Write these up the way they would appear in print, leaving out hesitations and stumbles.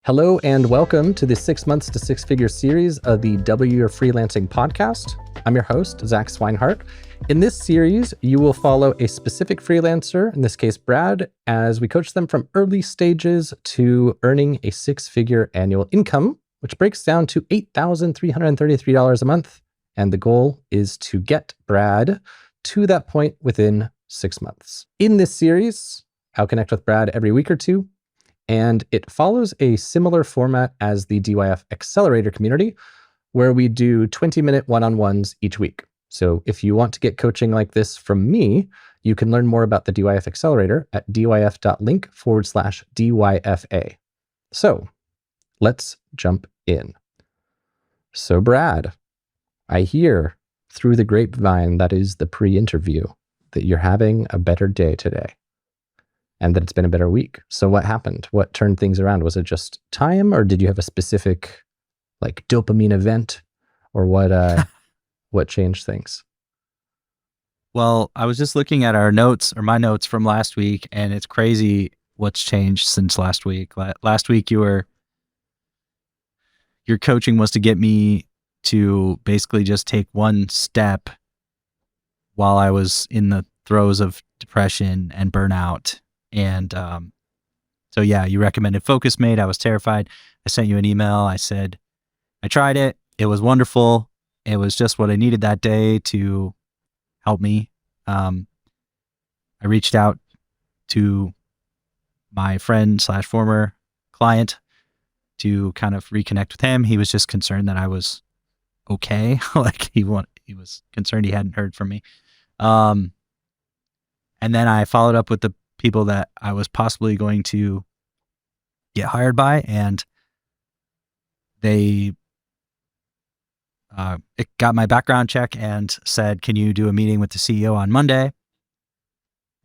Hello and welcome to the 6 months to six figure series of the W Your Freelancing podcast. I'm your host, Zach Swinehart. In this series, you will follow a specific freelancer, in this case, Brad, as we coach them from early stages to earning a six-figure annual income, which breaks down to $8,333 a month. And the goal is to get Brad to that point within 6 months. In this series, I'll connect with Brad every week or two, and it follows a similar format as the DYF Accelerator community, where we do 20-minute one-on-ones each week. So if you want to get coaching like this from me, you can learn more about the DYF Accelerator at dyf.link/DYFA. So let's jump in. So Brad, I hear through the grapevine, that is the pre-interview, that you're having a better day today and that it's been a better week. So what happened? What turned things around? Was it just time, or did you have a specific like dopamine event, or what changed things? Well, I was just looking at our notes, or my notes from last week, and it's crazy what's changed since last week. Last week, your coaching was to get me to basically just take one step while I was in the throes of depression and burnout. And so yeah, you recommended Focus Mate. I was terrified. I sent you an email. I said, I tried it. It was wonderful. It was just what I needed that day to help me. I reached out to my friend / former client to kind of reconnect with him. He was just concerned that I was okay. Like he was concerned he hadn't heard from me. And then I followed up with the people that I was possibly going to get hired by, and they it got my background check and said, can you do a meeting with the CEO on Monday?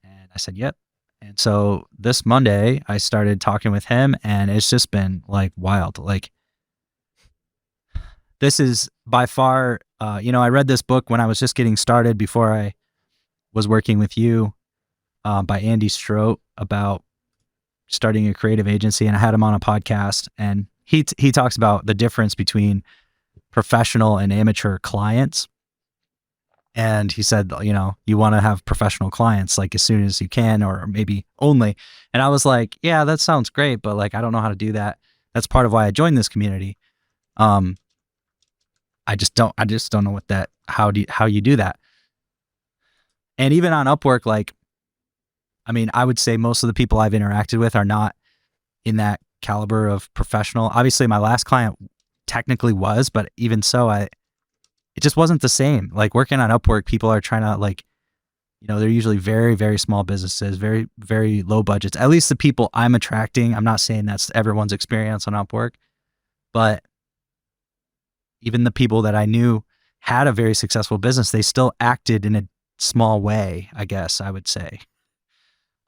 And I said, yep. And so this Monday I started talking with him, and it's just been like wild. Like this is by far, I read this book when I was just getting started before I was working with you, by Andy Strout, about starting a creative agency, and I had him on a podcast, and he talks about the difference between professional and amateur clients. And he said, you want to have professional clients like as soon as you can, or maybe only. And I was like, yeah, that sounds great, but like I don't know how to do that. That's part of why I joined this community. I just don't know how you do that. And even on Upwork, I would say most of the people I've interacted with are not in that caliber of professional. Obviously, my last client technically was, but even so, it just wasn't the same. Like working on Upwork, people are trying to they're usually very, very small businesses, very, very low budgets. At least the people I'm attracting. I'm not saying that's everyone's experience on Upwork, but even the people that I knew had a very successful business, they still acted in a small way, I guess I would say.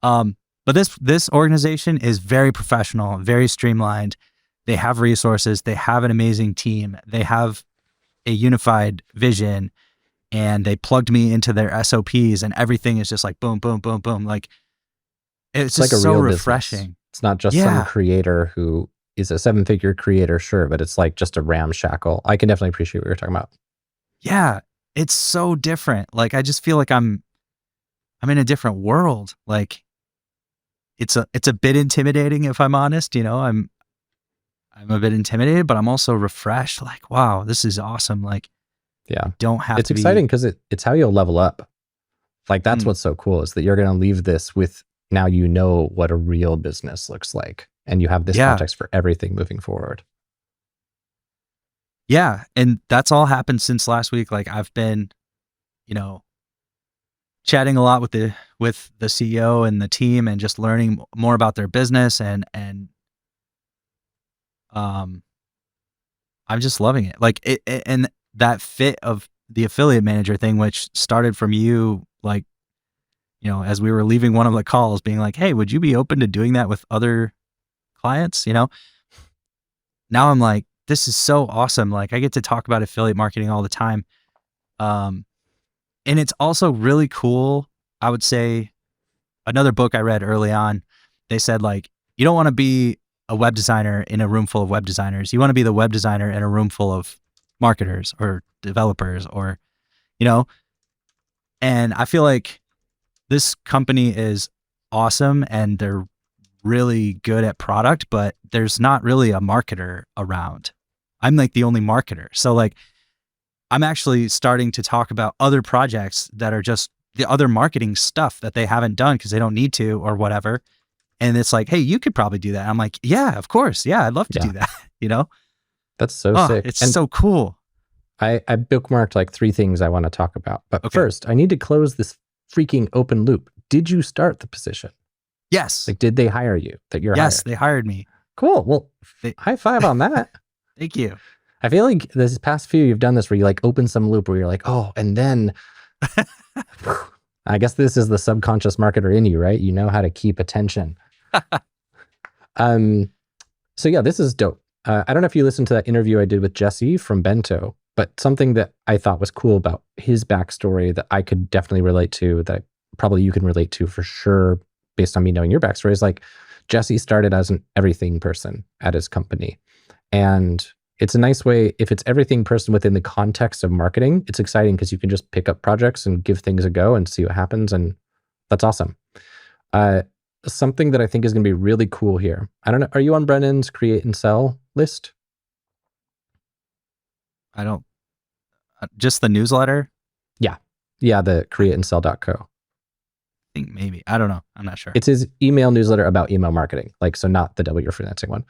But this organization is very professional, very streamlined. They have resources. They have an amazing team. They have a unified vision, and they plugged me into their SOPs, and everything is just like boom, boom, boom, boom. Like it's just like so refreshing. Business. It's not just some creator who is a seven-figure creator, sure, but it's like just a ramshackle. I can definitely appreciate what you're talking about. Yeah, it's so different. Like I just feel like I'm in a different world. Like it's a bit intimidating, if I'm honest. I'm a bit intimidated, but I'm also refreshed. Like, wow, this is awesome. Like, yeah, don't have it's to exciting because it's how you'll level up. Like that's what's so cool, is that you're going to leave this with, now you know what a real business looks like, and you have this context for everything moving forward. Yeah, and that's all happened since last week. Like I've been, chatting a lot with the CEO and the team, and just learning more about their business, and I'm just loving it. Like and that fit of the affiliate manager thing, which started from you, as we were leaving one of the calls, being like, hey, would you be open to doing that with other clients? Now I'm like, this is so awesome. Like I get to talk about affiliate marketing all the time. And it's also really cool. I would say another book I read early on, they said you don't want to be a web designer in a room full of web designers. You want to be the web designer in a room full of marketers or developers or, you know, and I feel like this company is awesome and they're really good at product, but there's not really a marketer around. I'm like the only marketer. So like, I'm actually starting to talk about other projects that are just the other marketing stuff that they haven't done because they don't need to or whatever. And it's like, hey, you could probably do that. I'm like, yeah, of course. Yeah, I'd love to do that. You know? That's so Oh, sick. it's so cool. I bookmarked like 3 things I want to talk about. But first, I need to close this freaking open loop. Did you start the position? Yes. Like, did they hire you? That you're Yes, hired? they hired me. Cool. Well, high five on that. Thank you. I feel like this past few you've done this where you like open some loop where you're like, oh, and then I guess this is the subconscious marketer in you, right? You know how to keep attention. So yeah, this is dope. I don't know if you listened to that interview I did with Jesse from Bento, but something that I thought was cool about his backstory that I could definitely relate to, that probably you can relate to for sure, based on me knowing your backstory, is like Jesse started as an everything person at his company. And it's a nice way, if it's everything person within the context of marketing, it's exciting because you can just pick up projects and give things a go and see what happens. And that's awesome. Something that I think is going to be really cool here. I don't know. Are you on Brennan's create and sell list? I don't, just the newsletter? Yeah. Yeah. The createandsell.co. I think maybe. I don't know. I'm not sure. It's his email newsletter about email marketing. Like, so not the W Freelancing one.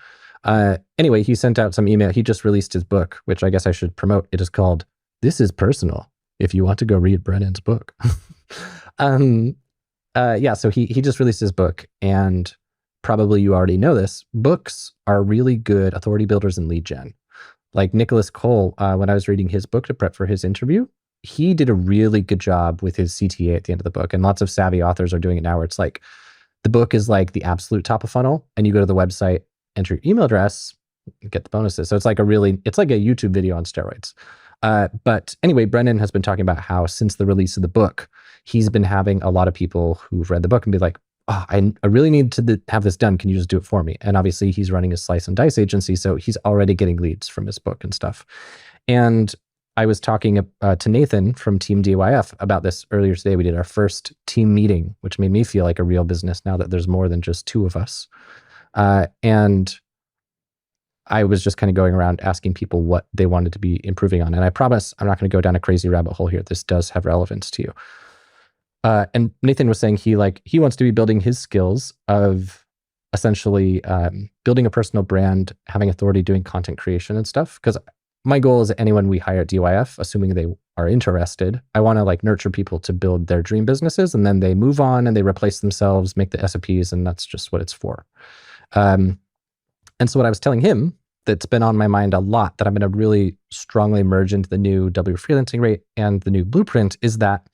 Anyway, he sent out some email. He just released his book, which I guess I should promote. It is called This is Personal, if you want to go read Brennan's book. Yeah, so he just released his book, and probably you already know this, books are really good authority builders and lead gen. Like Nicholas Cole, when I was reading his book to prep for his interview, he did a really good job with his CTA at the end of the book. And lots of savvy authors are doing it now where it's like, the book is like the absolute top of funnel, and you go to the website, enter your email address, get the bonuses. So it's like it's like a YouTube video on steroids. But anyway, Brennan has been talking about how since the release of the book, he's been having a lot of people who've read the book and be like, oh, I really need to have this done. Can you just do it for me? And obviously he's running a slice and dice agency, so he's already getting leads from his book and stuff. And I was talking to Nathan from Team DYF about this earlier today. We did our first team meeting, which made me feel like a real business now that there's more than just 2 of us. And I was just kind of going around asking people what they wanted to be improving on. And I promise I'm not going to go down a crazy rabbit hole here. This does have relevance to you. And Nathan was saying he wants to be building his skills of essentially building a personal brand, having authority, doing content creation and stuff. Because my goal is anyone we hire at DYF, assuming they are interested, I want to like nurture people to build their dream businesses, and then they move on and they replace themselves, make the SOPs, and that's just what it's for. And so what I was telling him that's been on my mind a lot that I'm going to really strongly merge into the new W Freelancing rate and the new blueprint is that,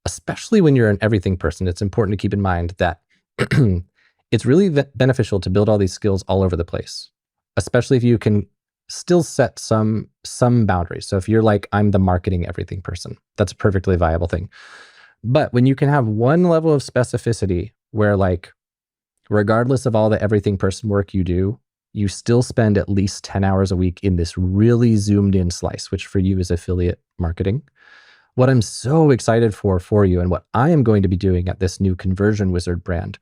especially when you're an everything person, it's important to keep in mind that it's really beneficial to build all these skills all over the place, especially if you can still set some boundaries. So if you're like, I'm the marketing everything person, that's a perfectly viable thing. But when you can have one level of specificity where like, regardless of all the everything person work you do, you still spend at least 10 hours a week in this really zoomed in slice, which for you is affiliate marketing. What I'm so excited for you and what I am going to be doing at this new Conversion Wizard brand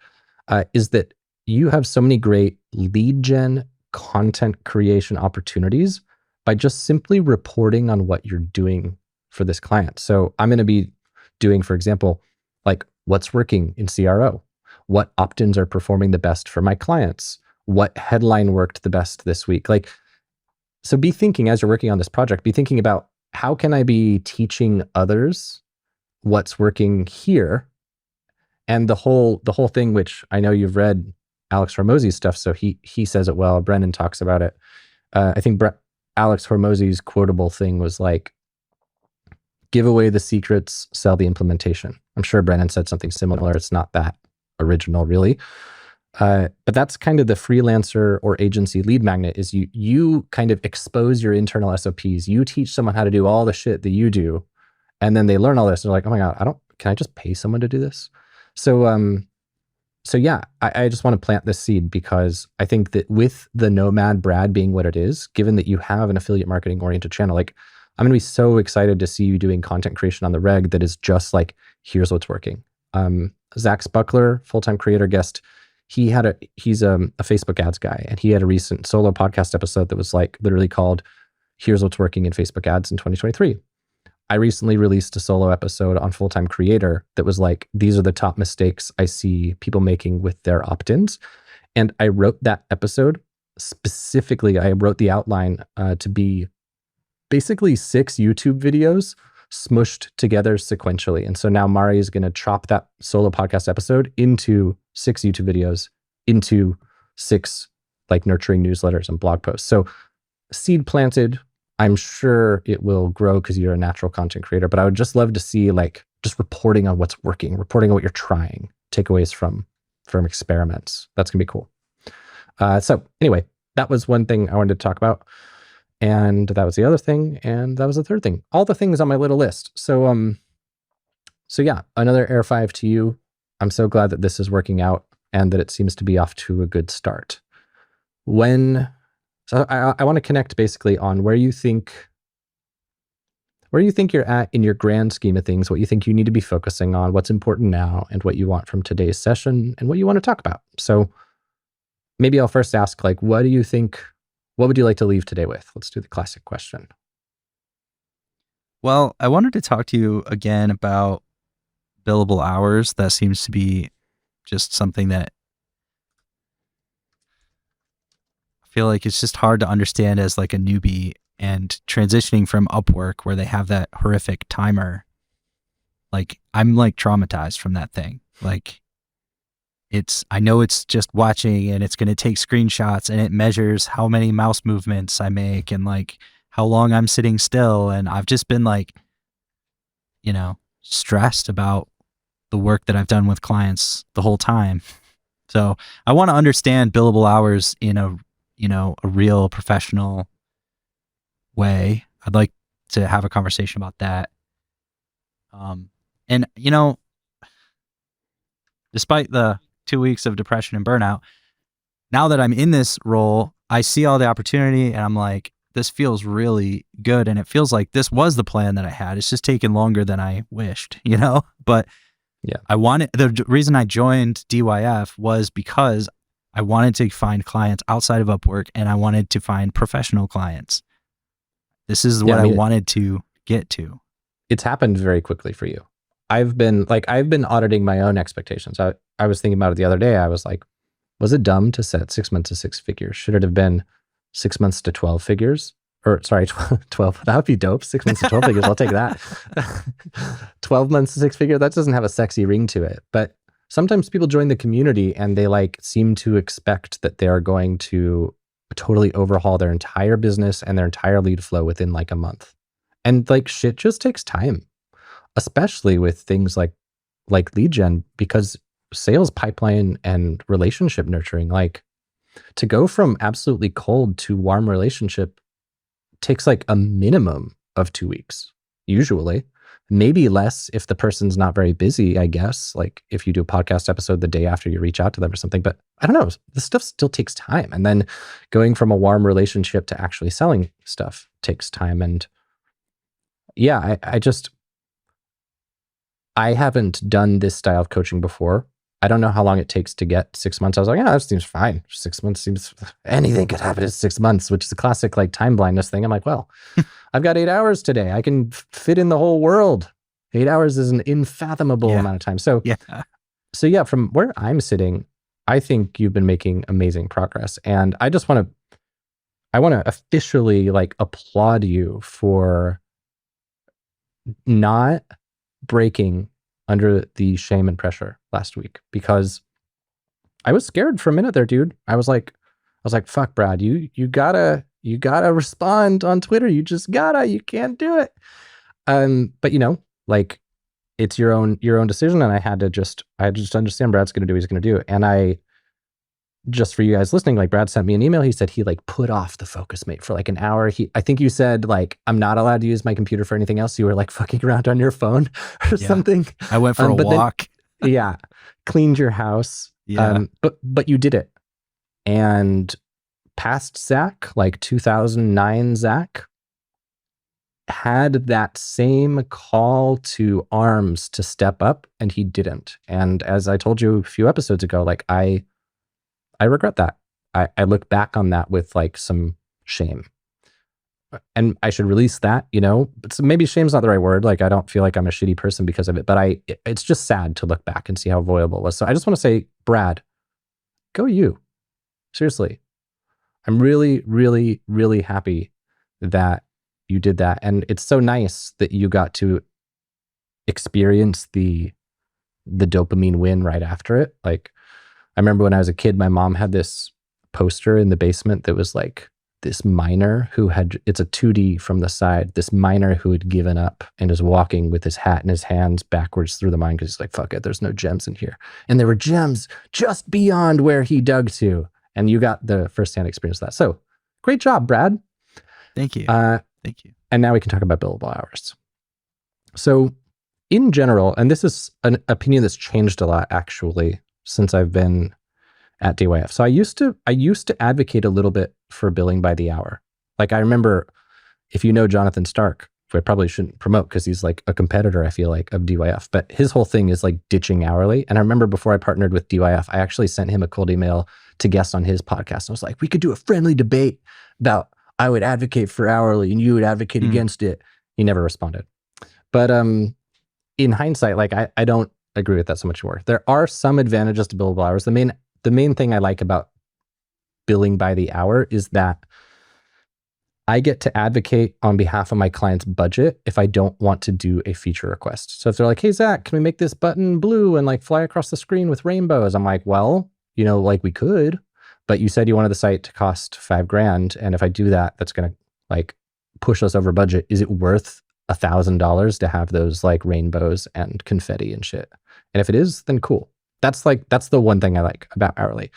is that you have so many great lead gen content creation opportunities by just simply reporting on what you're doing for this client. So I'm going to be doing, for example, like what's working in CRO, what opt-ins are performing the best for my clients, what headline worked the best this week. Like, so be thinking as you're working on this project, be thinking about how can I be teaching others what's working here? And the whole thing, which I know you've read Alex Hormozy's stuff, so he says it well. Brennan talks about it. I think Alex Hormozy's quotable thing was like, give away the secrets, sell the implementation. I'm sure Brennan said something similar. It's not that original, really. But that's kind of the freelancer or agency lead magnet is you kind of expose your internal SOPs. You teach someone how to do all the shit that you do, and then they learn all this. And they're like, oh my God, can I just pay someone to do this? So So yeah, I just want to plant this seed because I think that with the Nomad Brad being what it is, given that you have an affiliate marketing oriented channel, like I'm going to be so excited to see you doing content creation on the reg that is just like, here's what's working. Zach Spuckler, full-time creator guest, he's a Facebook ads guy, and he had a recent solo podcast episode that was like literally called Here's What's Working in Facebook Ads in 2023. I recently released a solo episode on full-time creator that was like, these are the top mistakes I see people making with their opt-ins. And I wrote that episode specifically, I wrote the outline to be basically 6 YouTube videos smushed together sequentially. And so now Mari is going to chop that solo podcast episode into 6 YouTube videos, into 6 like nurturing newsletters and blog posts. So seed planted. I'm sure it will grow because you're a natural content creator, but I would just love to see like just reporting on what's working, reporting on what you're trying, takeaways from experiments. That's gonna be cool. So anyway, that was one thing I wanted to talk about. And that was the other thing. And that was the third thing. All the things on my little list. So yeah, another Air 5 to you. I'm so glad that this is working out and that it seems to be off to a good start. So I want to connect basically on where you think you're at in your grand scheme of things, what you think you need to be focusing on, what's important now, and what you want from today's session, and what you want to talk about. So maybe I'll first ask, like, what do you think, what would you like to leave today with? Let's do the classic question. Well, I wanted to talk to you again about billable hours. That seems to be just something that I feel like it's just hard to understand as like a newbie, and transitioning from Upwork where they have that horrific timer. Like I'm like traumatized from that thing. Like I know it's just watching and it's going to take screenshots and it measures how many mouse movements I make and like how long I'm sitting still. And I've just been like, stressed about the work that I've done with clients the whole time. So I want to understand billable hours in a real professional way. I'd like to have a conversation about that. And despite the 2 weeks of depression and burnout, now that I'm in this role, I see all the opportunity and I'm like, this feels really good. And it feels like this was the plan that I had. It's just taken longer than I wished, but yeah, the reason I joined DYF was because I wanted to find clients outside of Upwork and I wanted to find professional clients. This is what I wanted to get to. It's happened very quickly for you. I've been auditing my own expectations. I was thinking about it the other day. I was like, was it dumb to set 6 months to 6 figures? Should it have been 6 months to 12 figures? Or sorry, 12. That would be dope. 6 months to 12 figures. I'll take that. 12 months to 6 figure. That doesn't have a sexy ring to it. But sometimes people join the community and they like seem to expect that they are going to totally overhaul their entire business and their entire lead flow within like a month. And like shit just takes time, especially with things like lead gen, because sales pipeline and relationship nurturing, like to go from absolutely cold to warm relationship takes like a minimum of 2 weeks, usually. Maybe less if the person's not very busy, I guess. Like if you do a podcast episode the day after you reach out to them or something, but I don't know, this stuff still takes time. And then going from a warm relationship to actually selling stuff takes time. And yeah, I haven't done this style of coaching before. I don't know how long it takes to get 6 months. I was like, yeah, that seems fine. 6 months seems, anything could happen in 6 months, which is a classic like time blindness thing. I'm like, well, I've got 8 hours today. I can fit in the whole world. 8 hours is an unfathomable amount of time. So yeah, from where I'm sitting, I think you've been making amazing progress. And I want to officially like applaud you for not breaking under the shame and pressure last week, because I was scared for a minute there, dude. I was like, fuck, Brad, you gotta respond on Twitter. You you can't do it. But like it's your own decision. And I had to just understand Brad's going to do what he's going to do. And just for you guys listening, like Brad sent me an email. He said he like put off the Focus Mate for like an hour. I think you said like, I'm not allowed to use my computer for anything else. You were like fucking around on your phone or something. I went for a walk. Then, cleaned your house, Yeah. But you did it. And past Zach, like 2009 Zach, had that same call to arms to step up, and he didn't. And as I told you a few episodes ago, like I regret that. I look back on that with like some shame. And I should release that, but so maybe shame's not the right word. Like, I don't feel like I'm a shitty person because of it, but it's just sad to look back and see how avoidable it was. So I just want to say, Brad, go you. Seriously. I'm really, really, really happy that you did that. And it's so nice that you got to experience the dopamine win right after it. Like, I remember when I was a kid, my mom had this poster in the basement that was like this miner who it's a 2D from the side, this miner who had given up and is walking with his hat in his hands backwards through the mine because he's like, fuck it, there's no gems in here. And there were gems just beyond where he dug to. And you got the firsthand experience of that. So great job, Brad. Thank you. Thank you. And now we can talk about billable hours. So in general, and this is an opinion that's changed a lot actually since I've been at DYF. So I used to advocate a little bit for billing by the hour. Like, I remember, if you know Jonathan Stark, who I probably shouldn't promote because he's like a competitor, I feel like, of DYF, but his whole thing is like ditching hourly. And I remember before I partnered with DYF, I actually sent him a cold email to guest on his podcast. I was like, we could do a friendly debate about, I would advocate for hourly and you would advocate against it. He never responded. But in hindsight, like I don't agree with that so much more. There are some advantages to billable hours. The main thing I like about billing by the hour is that I get to advocate on behalf of my client's budget if I don't want to do a feature request. So if they're like, hey, Zach, can we make this button blue and like fly across the screen with rainbows? I'm like, well, like we could, but you said you wanted the site to cost $5,000. And if I do that, that's going to like push us over budget. Is it worth $1,000 to have those like rainbows and confetti and shit? And if it is, then cool. That's the one thing I like about hourly.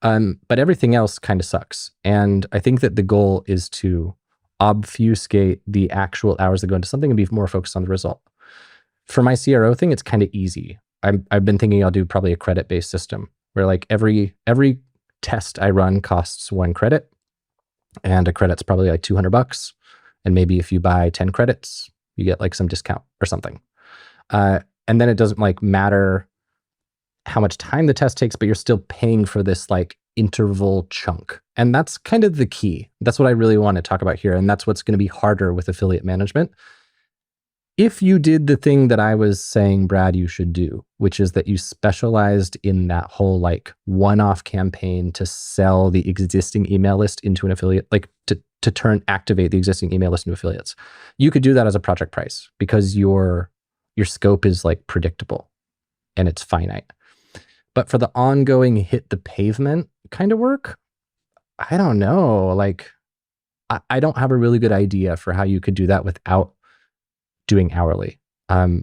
But everything else kind of sucks. And I think that the goal is to obfuscate the actual hours that go into something and be more focused on the result. For my CRO thing, it's kind of easy. I've been thinking I'll do probably a credit-based system where like every test I run costs 1 credit, and a credit's probably like $200. And maybe if you buy 10 credits, you get like some discount or something. And then it doesn't like matter how much time the test takes, but you're still paying for this like interval chunk. And that's kind of the key. That's what I really want to talk about here. And that's what's going to be harder with affiliate management. If you did the thing that I was saying, Brad, you should do, which is that you specialized in that whole like one-off campaign to sell the existing email list into an affiliate, like to activate the existing email list into affiliates. You could do that as a project price because your scope is like predictable and it's finite. But for the ongoing hit the pavement kind of work, I don't know. Like, I don't have a really good idea for how you could do that without doing hourly,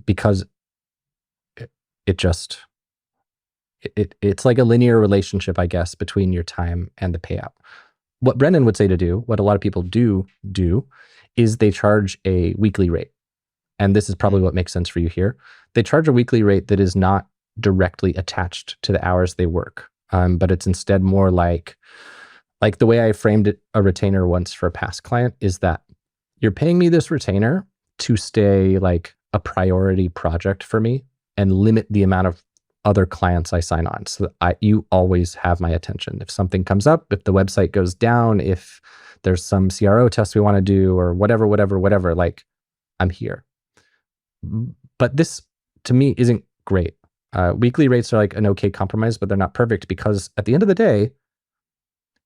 because it's like a linear relationship, I guess, between your time and the payout. What Brennan would say to do, what a lot of people do, is they charge a weekly rate. And this is probably what makes sense for you here. They charge a weekly rate that is not directly attached to the hours they work, but it's instead more like the way I framed it, a retainer once for a past client, is that you're paying me this retainer to stay like a priority project for me and limit the amount of other clients I sign on, so that you always have my attention. If something comes up, if the website goes down, if there's some CRO test we want to do or whatever, like I'm here. But this to me isn't great. Weekly rates are like an okay compromise, but they're not perfect because at the end of the day,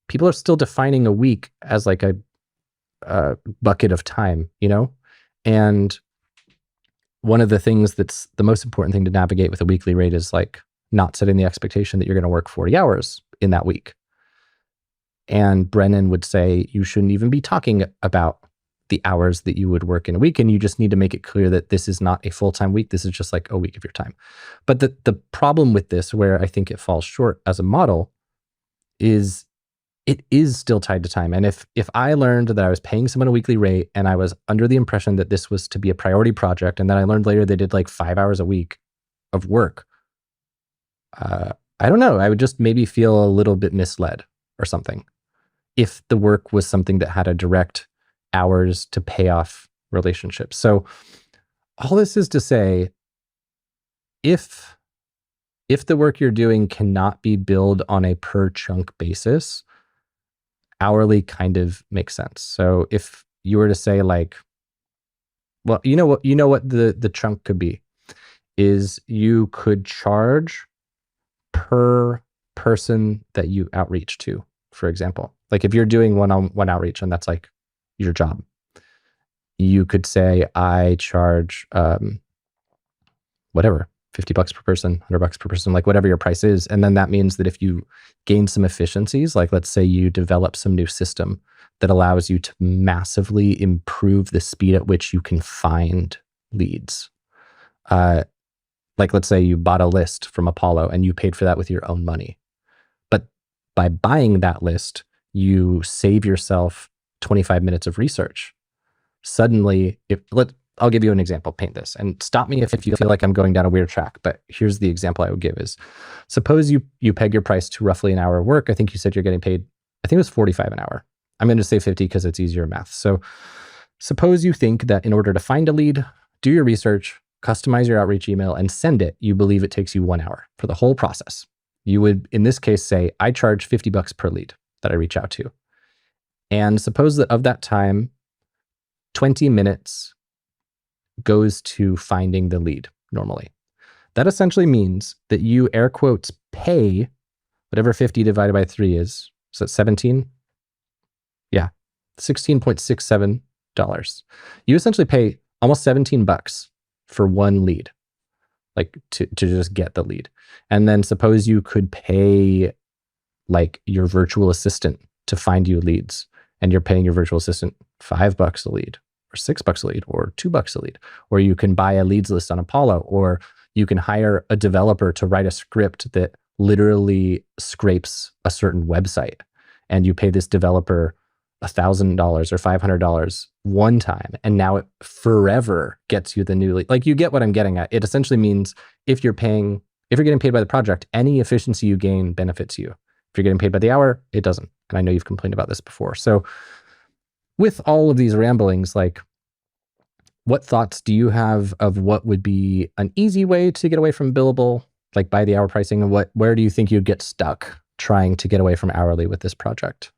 people are still defining a week as like a bucket of time, And one of the things that's the most important thing to navigate with a weekly rate is like not setting the expectation that you're going to work 40 hours in that week. And Brennan would say you shouldn't even be talking about the hours that you would work in a week, and you just need to make it clear that this is not a full-time week. This is just like a week of your time. But the problem with this, where I think it falls short as a model, is it is still tied to time. And if I learned that I was paying someone a weekly rate and I was under the impression that this was to be a priority project, and then I learned later they did like 5 hours a week of work, I don't know, I would just maybe feel a little bit misled or something if the work was something that had a direct hours to payoff relationship. So all this is to say, if the work you're doing cannot be billed on a per chunk basis, hourly kind of makes sense. So if you were to say like, well, you know what the chunk could be is you could charge per person that you outreach to, for example. Like if you're doing one-on-one outreach and that's like your job, you could say, I charge whatever, $50 per person, $100 per person, like whatever your price is. And then that means that if you gain some efficiencies, like let's say you develop some new system that allows you to massively improve the speed at which you can find leads. Like let's say you bought a list from Apollo and you paid for that with your own money. But by buying that list, you save yourself 25 minutes of research. Suddenly, I'll give you an example, paint this, and stop me if you feel like I'm going down a weird track, but here's the example I would give is, suppose you peg your price to roughly an hour of work. I think you said you're getting paid, I think it was 45 an hour. I'm going to say 50 because it's easier math. So suppose you think that in order to find a lead, do your research, customize your outreach email, and send it, you believe it takes you 1 hour for the whole process. You would, in this case, say, I charge $50 per lead that I reach out to. And suppose that of that time, 20 minutes goes to finding the lead normally. That essentially means that you, air quotes, pay whatever 50 divided by 3 is. So that's 17? Yeah, $16.67. You essentially pay almost $17 for one lead, like to just get the lead. And then suppose you could pay like your virtual assistant to find you leads, and you're paying your virtual assistant $5 a lead, or $6 a lead, or $2 a lead. Or you can buy a leads list on Apollo, or you can hire a developer to write a script that literally scrapes a certain website, and you pay this developer $1,000 or $500 one time, and now it forever gets you the new lead. Like, you get what I'm getting at. It essentially means if you're getting paid by the project, any efficiency you gain benefits you. If you're getting paid by the hour, it doesn't. And I know you've complained about this before. So with all of these ramblings, like, what thoughts do you have of what would be an easy way to get away from billable, like by the hour pricing, and where do you think you'd get stuck trying to get away from hourly with this project?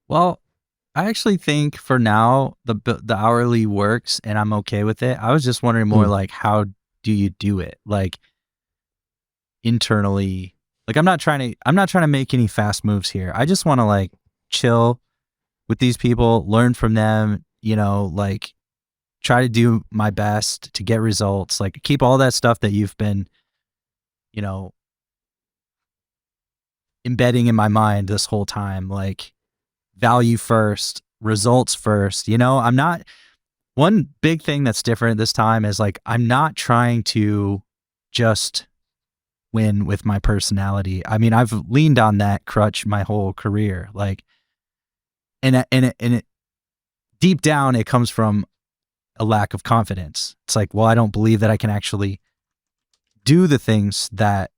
Well, I actually think for now the hourly works and I'm okay with it. I was just wondering more like, how do you do it? Like internally, like I'm not trying to make any fast moves here. I just want to like chill with these people, learn from them, like try to do my best to get results, like keep all that stuff that you've been, embedding in my mind this whole time, like value first, results first. One big thing that's different this time is like, I'm not trying to just win with my personality. I mean, I've leaned on that crutch my whole career. Like, and it deep down, it comes from a lack of confidence. It's like, well, I don't believe that I can actually do the things that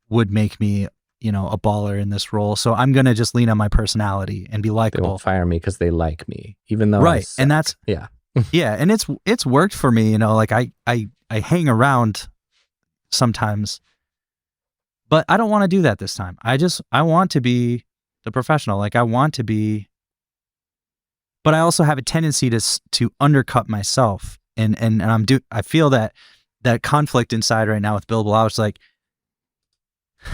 would make me, a baller in this role. So I'm going to just lean on my personality and be likable. They won't fire me because they like me, even though right. And that's, yeah. yeah. And it's worked for me, like I hang around sometimes, but I don't want to do that this time. I want to be the professional. Like I want to be, but I also have a tendency to undercut myself. And I feel that conflict inside right now with billable hours. Like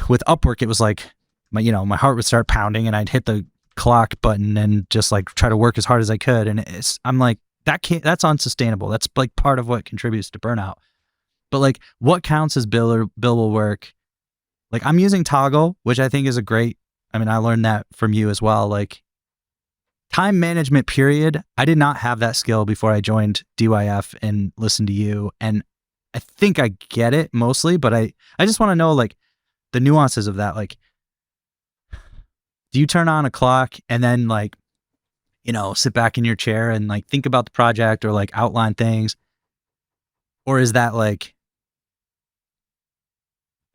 with Upwork, it was like my heart would start pounding and I'd hit the clock button and just like try to work as hard as I could. And I'm like, that's unsustainable. That's like part of what contributes to burnout. But like, what counts as billable work? Like I'm using Toggle, which I think is I learned that from you as well. Like time management period. I did not have that skill before I joined DYF and listened to you. And I think I get it mostly, but I just want to know like the nuances of that. Like, do you turn on a clock and then like, sit back in your chair and like think about the project or like outline things? Or is that like,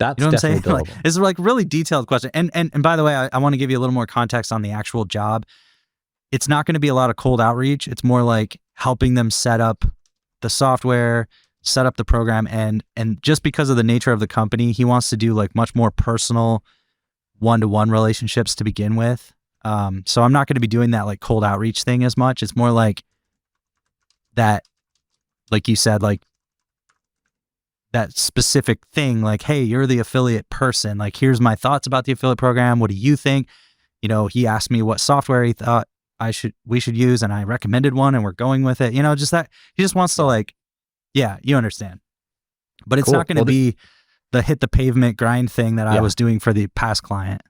You That's know what I'm saying? definitely Like, billable. it's like really detailed question. And by the way, I want to give you a little more context on the actual job. It's not going to be a lot of cold outreach. It's more like helping them set up the software, set up the program, and just because of the nature of the company, he wants to do like much more personal one-to-one relationships to begin with. So I'm not going to be doing that like cold outreach thing as much. It's more like that, like you said, like that specific thing, like, hey, you're the affiliate person. Like, here's my thoughts about the affiliate program. What do you think? You know, he asked me what software he thought we should use, and I recommended one, and we're going with it. You know, just that he just wants to like, yeah, you understand. But it's Cool. not going to be the hit the pavement grind thing that I was doing for the past client.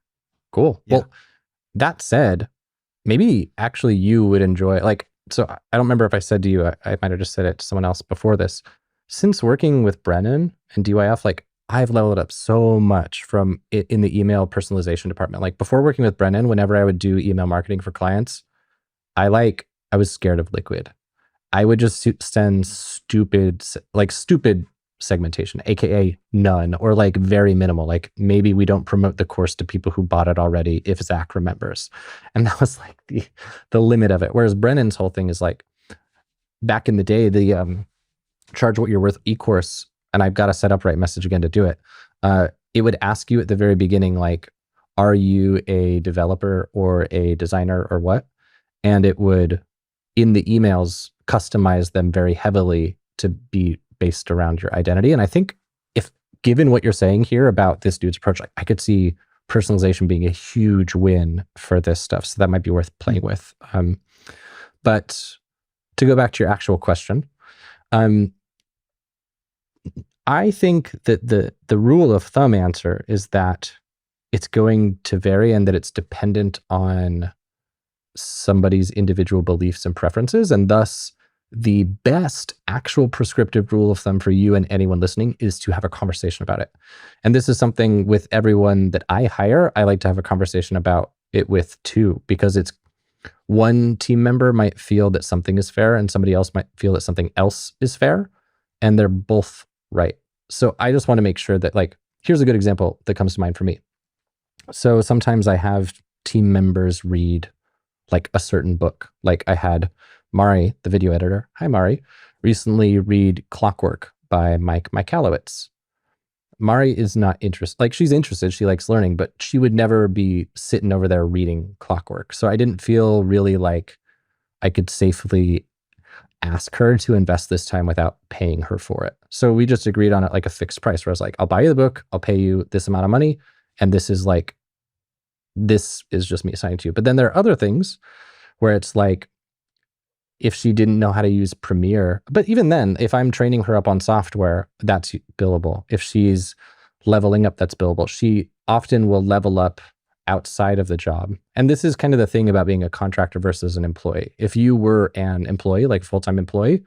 Cool. Yeah. Well, that said, maybe actually you would enjoy, like, so I don't remember if I said to you, I might have just said it to someone else before this. Since working with Brennan and DYF, like I've leveled up so much from it in the email personalization department. Like before working with Brennan, whenever I would do email marketing for clients, I was scared of Liquid. I would just send stupid segmentation, AKA none, or like very minimal. Like maybe we don't promote the course to people who bought it already if Zach remembers. And that was like the limit of it. Whereas Brennan's whole thing is like, back in the day, the charge what you're worth e-course, and I've got to set up right message again to do it. It would ask you at the very beginning, like, are you a developer or a designer or what? And it would, in the emails, customize them very heavily to be based around your identity. And I think if given what you're saying here about this dude's approach, like I could see personalization being a huge win for this stuff. So that might be worth playing with. But to go back to your actual question, I think that the rule of thumb answer is that it's going to vary and that it's dependent on somebody's individual beliefs and preferences. And thus, the best actual prescriptive rule of thumb for you and anyone listening is to have a conversation about it. And this is something with everyone that I hire, I like to have a conversation about it with too, because it's one team member might feel that something is fair and somebody else might feel that something else is fair, and they're both right. So I just want to make sure that, like, here's a good example that comes to mind for me. So sometimes I have team members read like a certain book. Like I had Mari, the video editor, hi Mari, recently read Clockwork by Mike Michalowicz. Mari is not interested, like she's interested, she likes learning, but she would never be sitting over there reading Clockwork. So I didn't feel really like I could safely ask her to invest this time without paying her for it. So we just agreed on it like a fixed price where I was like, I'll buy you the book, I'll pay you this amount of money, and this is just me assigning to you. But then there are other things where it's like, if she didn't know how to use Premiere, but even then, if I'm training her up on software, that's billable. If she's leveling up, that's billable. She often will level up outside of the job. And this is kind of the thing about being a contractor versus an employee. If you were an employee, like full-time employee,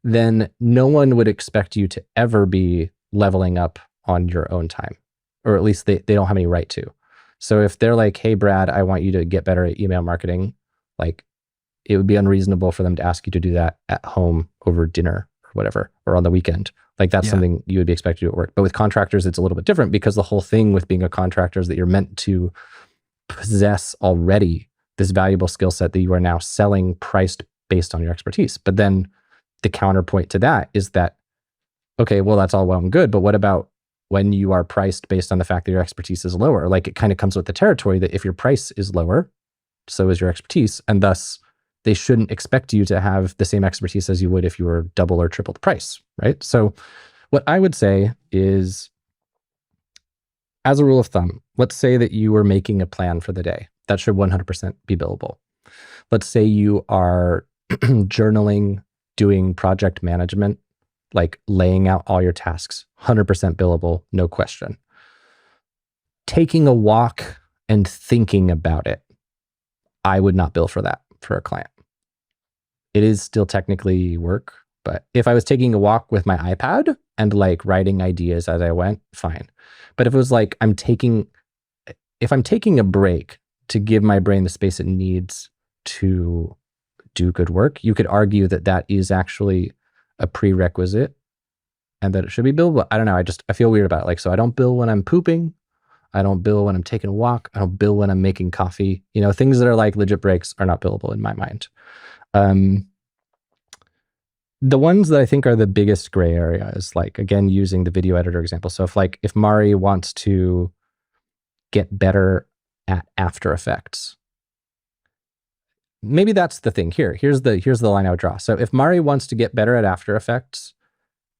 then no one would expect you to ever be leveling up on your own time, or at least they don't have any right to. So if they're like, hey, Brad, I want you to get better at email marketing, like it would be unreasonable for them to ask you to do that at home over dinner or whatever, or on the weekend. Like that's something you would be expected to do at work. But with contractors, it's a little bit different because the whole thing with being a contractor is that you're meant to possess already this valuable skill set that you are now selling priced based on your expertise. But then the counterpoint to that is that, okay, well, that's all well and good, but what about when you are priced based on the fact that your expertise is lower? Like it kind of comes with the territory that if your price is lower, so is your expertise. And thus they shouldn't expect you to have the same expertise as you would if you were double or triple the price, right? So what I would say is, as a rule of thumb, let's say that you are making a plan for the day. That should 100% be billable. Let's say you are journaling, doing project management, like laying out all your tasks, 100% billable, no question. Taking a walk and thinking about it, I would not bill for that for a client. It is still technically work, but if I was taking a walk with my iPad and like writing ideas as I went, fine. But if it was like if I'm taking a break to give my brain the space it needs to do good work, you could argue that that is actually a prerequisite and that it should be billable. I don't know. I feel weird about it. Like, so I don't bill when I'm pooping. I don't bill when I'm taking a walk. I don't bill when I'm making coffee. Things that are like legit breaks are not billable in my mind. The ones that I think are the biggest gray area is like, again, using the video editor example. So if Mari wants to get better at After Effects, maybe that's the thing here. Here's the line I would draw. So if Mari wants to get better at After Effects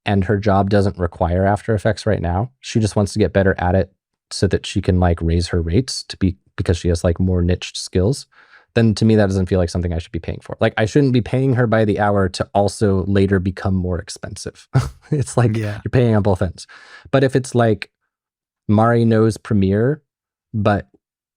and her job doesn't require After Effects right now, she just wants to get better at it so that she can like raise her rates because she has like more niched skills, then to me, that doesn't feel like something I should be paying for. Like, I shouldn't be paying her by the hour to also later become more expensive. It's like you're paying on both ends. But if it's like Mari knows Premiere, but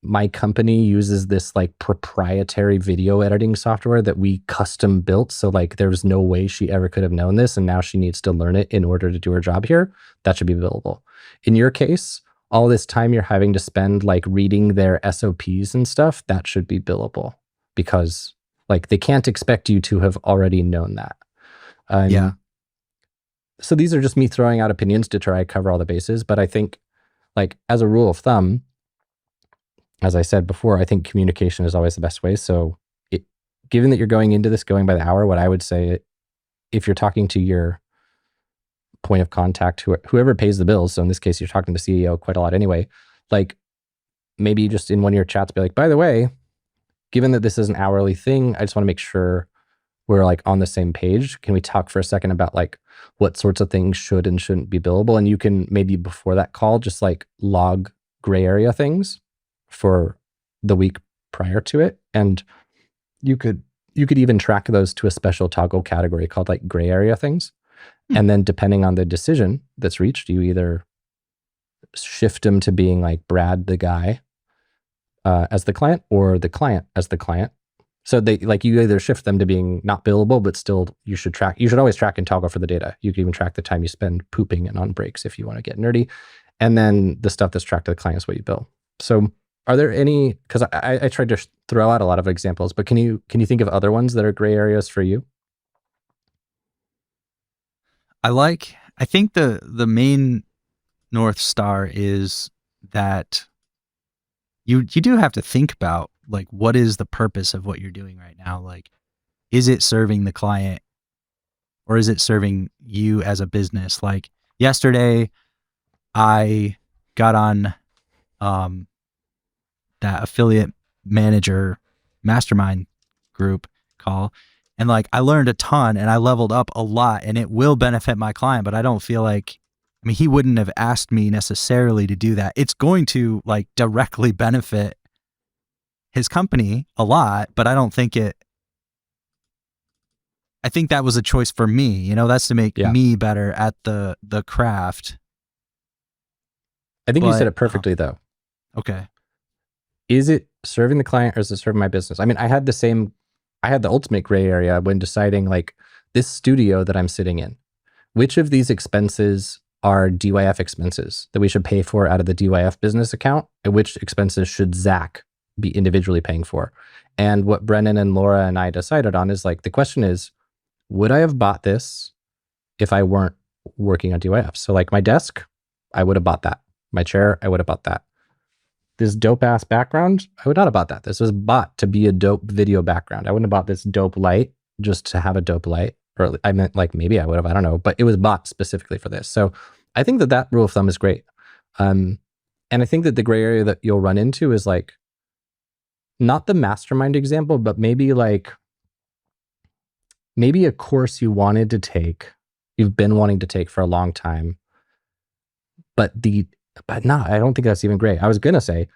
my company uses this like proprietary video editing software that we custom built, so like there's no way she ever could have known this, and now she needs to learn it in order to do her job here, that should be billable. In your case, all this time you're having to spend like reading their SOPs and stuff, that should be billable, because like they can't expect you to have already known that. So these are just me throwing out opinions to try to cover all the bases. But I think like as a rule of thumb, as I said before, I think communication is always the best way. So given that you're going into this going by the hour, what I would say, if you're talking to your point of contact, whoever pays the bills, so in this case, you're talking to the CEO quite a lot anyway, like maybe just in one of your chats, be like, by the way, given that this is an hourly thing, I just want to make sure we're like on the same page. Can we talk for a second about like what sorts of things should and shouldn't be billable? And you can maybe before that call, just like log gray area things for the week prior to it. And you could even track those to a special toggle category called like gray area things. And then depending on the decision that's reached, you either shift them to being like Brad, the guy, as the client, or the client as the client. So they like you either shift them to being not billable, but still you should always track and toggle for the data. You can even track the time you spend pooping and on breaks if you want to get nerdy. And then the stuff that's tracked to the client is what you bill. So are there any, because I tried to throw out a lot of examples, but can you think of other ones that are gray areas for you? I think the main North Star is that you do have to think about like, what is the purpose of what you're doing right now? Like, is it serving the client or is it serving you as a business? Like yesterday I got on that affiliate manager mastermind group call, and like I learned a ton and I leveled up a lot, and it will benefit my client, but I don't feel like, I mean, he wouldn't have asked me necessarily to do that. It's going to like directly benefit his company a lot, but I don't think I think that was a choice for me, that's to make me better at the craft. I think you said it perfectly though. Okay. Is it serving the client or is it serving my business? I mean, I had the ultimate gray area when deciding like this studio that I'm sitting in, which of these expenses are DYF expenses that we should pay for out of the DYF business account, and which expenses should Zach be individually paying for? And what Brennan and Laura and I decided on is like, the question is, would I have bought this if I weren't working on DYF? So like my desk, I would have bought that. My chair, I would have bought that. This dope ass background, I would not have bought that. This was bought to be a dope video background. I wouldn't have bought this dope light just to have a dope light. Or I meant like maybe I would have, I don't know, but it was bought specifically for this. So I think that rule of thumb is great. And I think that the gray area that you'll run into is like, not the mastermind example, but maybe a course you wanted to take, you've been wanting to take for a long time, but no, I don't think that's even great. I was going to say,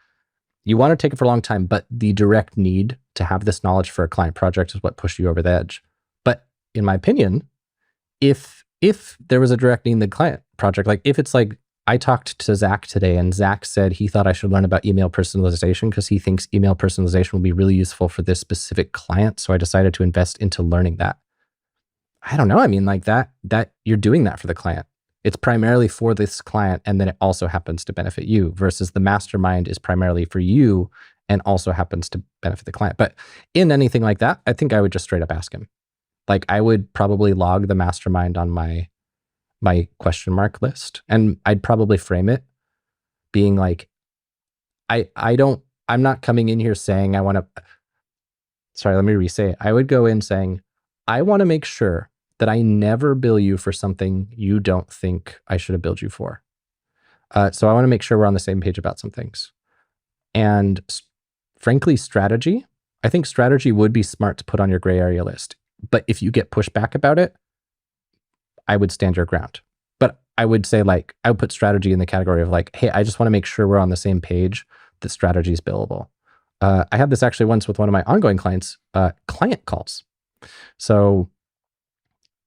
you want to take it for a long time, but the direct need to have this knowledge for a client project is what pushed you over the edge. But in my opinion, if there was a direct need in the client project, like if it's like, I talked to Zach today and Zach said he thought I should learn about email personalization because he thinks email personalization will be really useful for this specific client. So I decided to invest into learning that. I don't know. I mean, like that you're doing that for the client. It's primarily for this client, and then it also happens to benefit you, versus the mastermind is primarily for you and also happens to benefit the client. But in anything like that, I think I would just straight up ask him. Like I would probably log the mastermind on my my question mark list. And I'd probably frame it being like, I'm not coming in here saying I want to, sorry, let me re-say it. I would go in saying, I want to make sure that I never bill you for something you don't think I should have billed you for. So I want to make sure we're on the same page about some things. And frankly, strategy, I think strategy would be smart to put on your gray area list. But if you get pushback about it, I would stand your ground. But I would say like, I would put strategy in the category of like, hey, I just want to make sure we're on the same page that strategy is billable. I had this actually once with one of my ongoing clients, client calls. So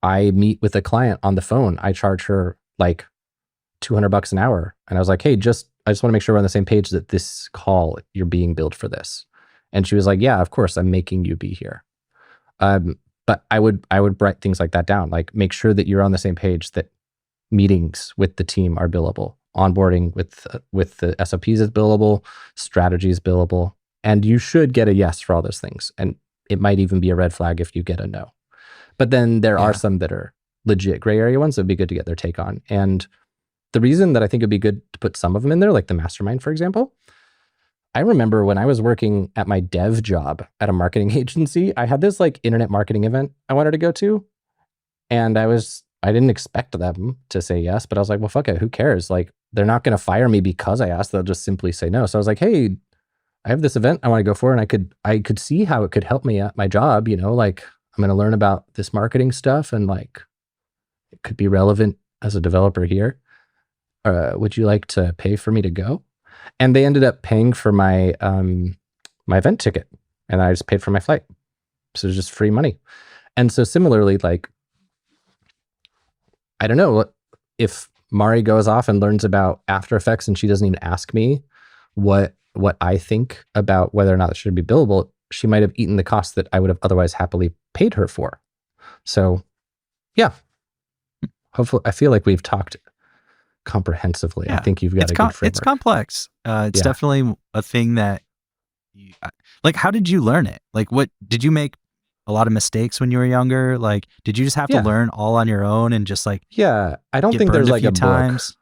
I meet with a client on the phone. I charge her like $200 an hour. And I was like, hey, I just want to make sure we're on the same page that this call, you're being billed for this. And she was like, yeah, of course, I'm making you be here. But I would write things like that down, like make sure that you're on the same page, that meetings with the team are billable, onboarding with the SOPs is billable, strategy is billable, and you should get a yes for all those things. And it might even be a red flag if you get a no. But then there are some that are legit gray area ones that would be good to get their take on. And the reason that I think it'd be good to put some of them in there, like the mastermind, for example, I remember when I was working at my dev job at a marketing agency, I had this like internet marketing event I wanted to go to. And I didn't expect them to say yes, but I was like, well, fuck it. Who cares? Like, they're not going to fire me because I asked. They'll just simply say no. So I was like, hey, I have this event I want to go for. And I could see how it could help me at my job. You know, like I'm going to learn about this marketing stuff and like, it could be relevant as a developer here. Would you like to pay for me to go? And they ended up paying for my my event ticket, and I just paid for my flight. So it was just free money. And so similarly, like, I don't know if Mari goes off and learns about After Effects and she doesn't even ask me what I think about whether or not it should be billable, she might have eaten the cost that I would have otherwise happily paid her for. So yeah, hopefully, I feel like we've talked comprehensively. I think you've got a good framework. It's complex. It's definitely a thing that, like, how did you learn it? Like, what did you make a lot of mistakes when you were younger? Like, did you just have to learn all on your own and just like, I don't think there's like a times? book.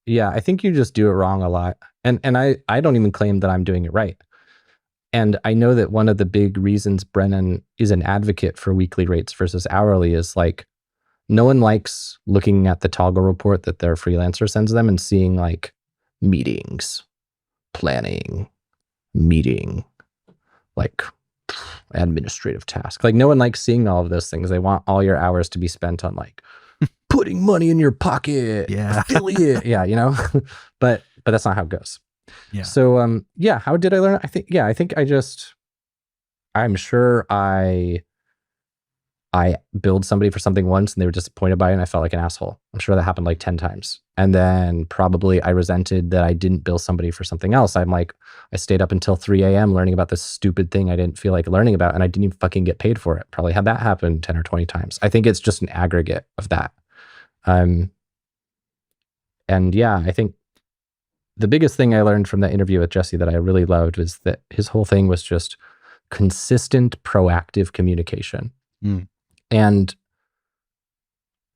Yeah, I think you just do it wrong a lot. And I don't even claim that I'm doing it right. And I know that one of the big reasons Brennan is an advocate for weekly rates versus hourly is like, no one likes looking at the toggle report that their freelancer sends them and seeing like meetings, planning, meeting, like administrative task. Like no one likes seeing all of those things. They want all your hours to be spent on like putting money in your pocket, affiliate. You know, but that's not how it goes. Yeah. So, how did I learn? I'm sure I billed somebody for something once and they were disappointed by it and I felt like an asshole. I'm sure that happened like 10 times. And then probably I resented that I didn't bill somebody for something else. I'm like, I stayed up until 3 a.m. learning about this stupid thing I didn't feel like learning about and I didn't even fucking get paid for it. Probably had that happen 10 or 20 times. I think it's just an aggregate of that. And yeah, I think the biggest thing I learned from that interview with Jesse that I really loved was that his whole thing was just consistent, proactive communication. And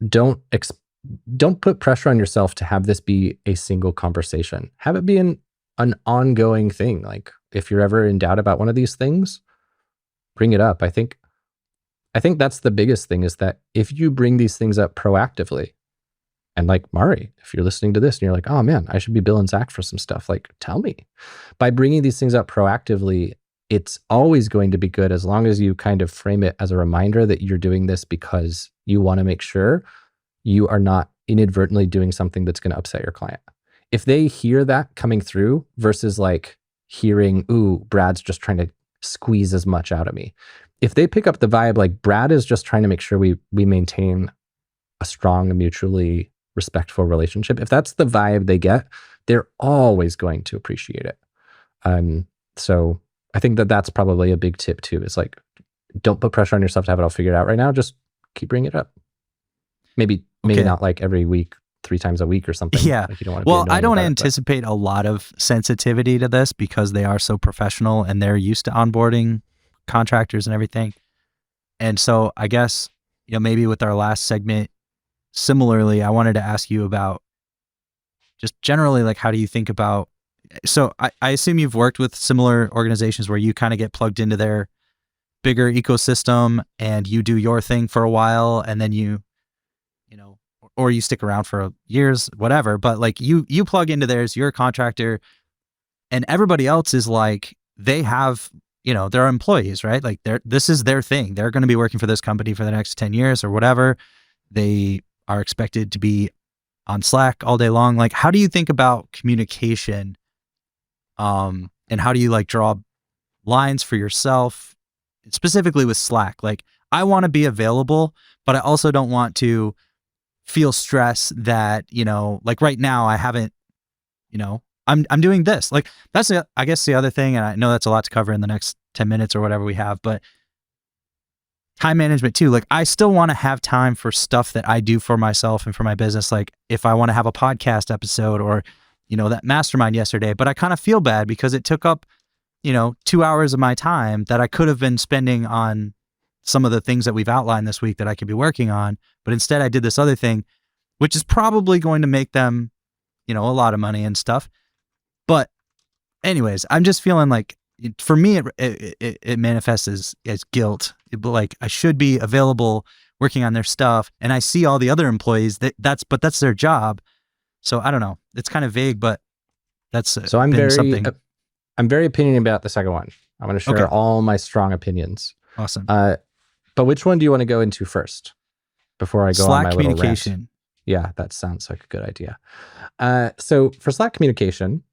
don't put pressure on yourself to have this be a single conversation. Have it be an ongoing thing. Like if you're ever in doubt about one of these things, bring it up. I think that's the biggest thing is that if you bring these things up proactively, and like Mari, if you're listening to this and you're like, oh man, I should be billing Zach for some stuff, like tell me. By bringing these things up proactively, it's always going to be good as long as you kind of frame it as a reminder that you're doing this because you want to make sure you are not inadvertently doing something that's going to upset your client. If they hear that coming through versus like hearing, ooh, Brad's just trying to squeeze as much out of me. If they pick up the vibe like Brad is just trying to make sure we maintain a strong and mutually respectful relationship, if that's the vibe they get, they're always going to appreciate it. So I think that's probably a big tip too, is like, don't put pressure on yourself to have it all figured out right now. Just keep bringing it up. Maybe not like every week, 3 times a week or something. Yeah. Like you don't want to I don't anticipate a lot of sensitivity to this because they are so professional and they're used to onboarding contractors and everything. And so I guess, maybe with our last segment, similarly, I wanted to ask you about just generally, like, how do you think about, so I assume you've worked with similar organizations where you kind of get plugged into their bigger ecosystem and you do your thing for a while and then you know, or you stick around for years, whatever, but like you plug into theirs, you're a contractor, and everybody else is like, they have, they're employees, right? Like this is their thing. They're going to be working for this company for the next 10 years or whatever. They are expected to be on Slack all day long. Like, how do you think about communication? And how do you like draw lines for yourself, specifically with Slack? Like, I want to be available, but I also don't want to feel stress that, like right now I haven't, I'm doing this. Like that's I guess the other thing, and I know that's a lot to cover in the next 10 minutes or whatever we have, but time management too. Like I still want to have time for stuff that I do for myself and for my business. Like if I want to have a podcast episode or, that mastermind yesterday, but I kind of feel bad because it took up, 2 hours of my time that I could have been spending on some of the things that we've outlined this week that I could be working on. But instead I did this other thing, which is probably going to make them, a lot of money and stuff. But anyways, I'm just feeling like for me, it manifests as guilt. Like I should be available working on their stuff. And I see all the other employees that's their job. So I don't know. It's kind of vague, but that's so I'm very opinionated about the second one. I'm going to share all my strong opinions. Awesome. But which one do you want to go into first before I go Slack on my little communication. rant? Yeah, that sounds like a good idea. So for Slack communication,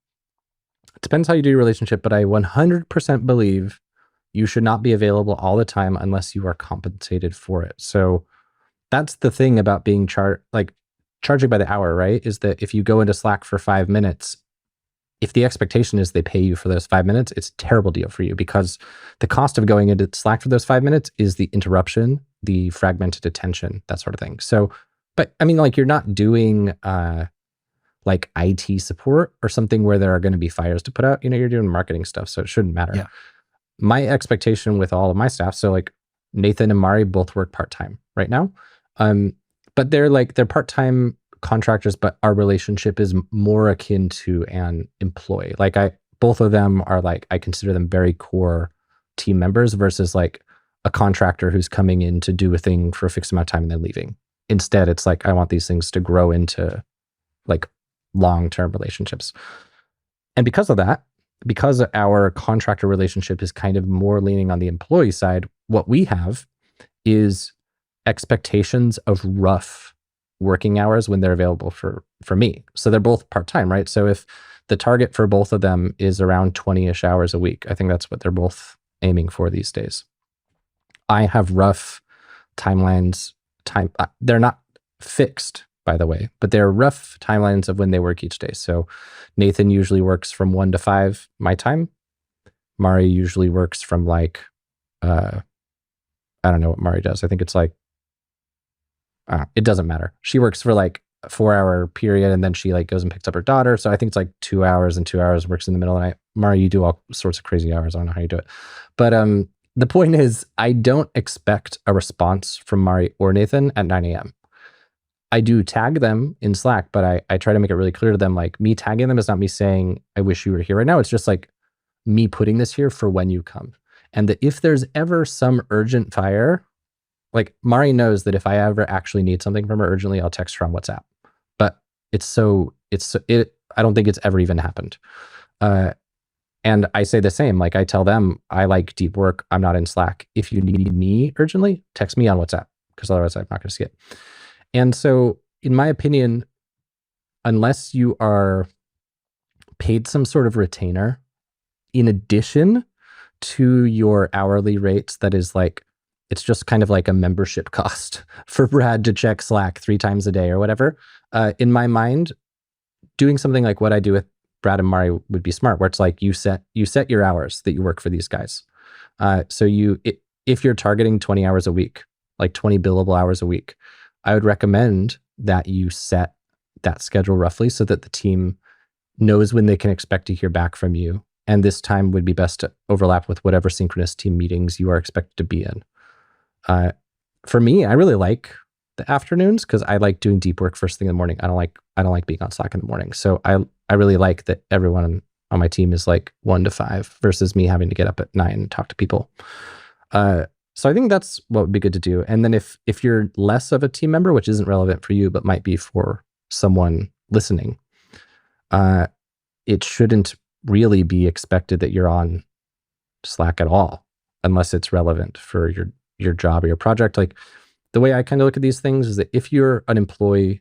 it depends how you do your relationship, but I 100% believe you should not be available all the time unless you are compensated for it. So that's the thing about being charging by the hour, right? Is that if you go into Slack for 5 minutes, if the expectation is they pay you for those 5 minutes, it's a terrible deal for you because the cost of going into Slack for those 5 minutes is the interruption, the fragmented attention, that sort of thing. So, but I mean, like you're not doing like IT support or something where there are going to be fires to put out. You're doing marketing stuff, so it shouldn't matter. Yeah. My expectation with all of my staff, so like Nathan and Mari both work part-time right now. But they're part-time contractors, but our relationship is more akin to an employee. Like both of them are I consider them very core team members versus like a contractor who's coming in to do a thing for a fixed amount of time and then leaving. Instead, it's like, I want these things to grow into like long-term relationships. And because of that, because our contractor relationship is kind of more leaning on the employee side, what we have is expectations of rough working hours when they're available for me. So they're both part-time, right? So if the target for both of them is around 20-ish hours a week, I think that's what they're both aiming for these days. I have rough timelines. They're not fixed, by the way, but they're rough timelines of when they work each day. So Nathan usually works from 1 to 5 my time. Mari usually works from I don't know what Mari does. I think it's it doesn't matter. She works for a 4-hour period and then she goes and picks up her daughter. So I think it's 2 hours and 2 hours, works in the middle of the night. Mari, you do all sorts of crazy hours. I don't know how you do it. But the point is, I don't expect a response from Mari or Nathan at 9 a.m. I do tag them in Slack, but I try to make it really clear to them, me tagging them is not me saying, I wish you were here right now. It's just me putting this here for when you come. And that if there's ever some urgent fire, Mari knows that if I ever actually need something from her urgently, I'll text her on WhatsApp. But I don't think it's ever even happened. And I say the same, I tell them, I like deep work. I'm not in Slack. If you need me urgently, text me on WhatsApp, because otherwise I'm not going to see it. And so in my opinion, unless you are paid some sort of retainer in addition to your hourly rates, that is it's just kind of like a membership cost for Brad to check Slack 3 times a day or whatever. In my mind, doing something like what I do with Brad and Mari would be smart, where it's you set your hours that you work for these guys. So if you're targeting 20 hours a week, 20 billable hours a week, I would recommend that you set that schedule roughly so that the team knows when they can expect to hear back from you. And this time would be best to overlap with whatever synchronous team meetings you are expected to be in. For me, I really like the afternoons because I like doing deep work first thing in the morning. I don't like being on Slack in the morning. So I really like that everyone on my team is like 1 to 5 versus me having to get up at 9 and talk to people. So I think that's what would be good to do. And then if you're less of a team member, which isn't relevant for you, but might be for someone listening, it shouldn't really be expected that you're on Slack at all, unless it's relevant for your job or your project. Like the way I kind of look at these things is that if you're an employee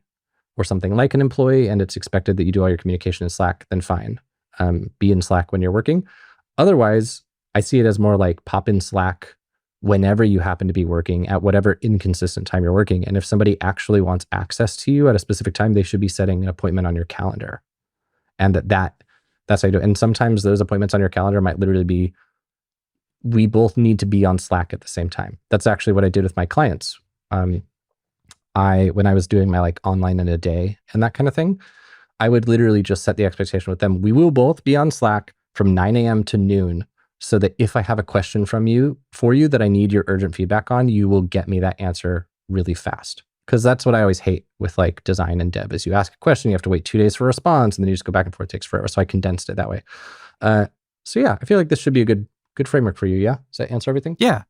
or something like an employee and it's expected that you do all your communication in Slack, then fine. Be in Slack when you're working. Otherwise, I see it as more like pop in Slack whenever you happen to be working at whatever inconsistent time you're working. And if somebody actually wants access to you at a specific time, they should be setting an appointment on your calendar. And that's how you do it. And sometimes those appointments on your calendar might literally be, we both need to be on Slack at the same time. That's actually what I did with my clients. When I was doing my like online in a day and that kind of thing, I would literally just set the expectation with them. We will both be on Slack from 9 a.m. to noon, so that if I have a question for you that I need your urgent feedback on, you will get me that answer really fast. Because that's what I always hate with like design and dev is you ask a question, you have to wait 2 days for a response, and then you just go back and forth. It takes forever. So I condensed it that way. So yeah, I feel like this should be a good framework for you. Yeah. Does that answer everything? Yeah.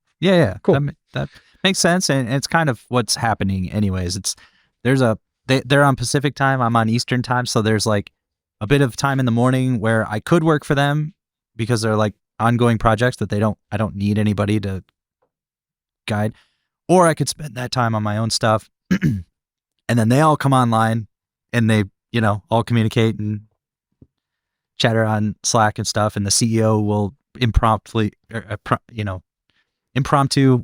Cool. That makes sense. And it's kind of what's happening anyways. They're on Pacific time. I'm on Eastern time. So there's like a bit of time in the morning where I could work for them because they're like ongoing projects that I don't need anybody to guide, or I could spend that time on my own stuff. And then they all come online and they, all communicate and chatter on Slack and stuff. And the CEO will impromptu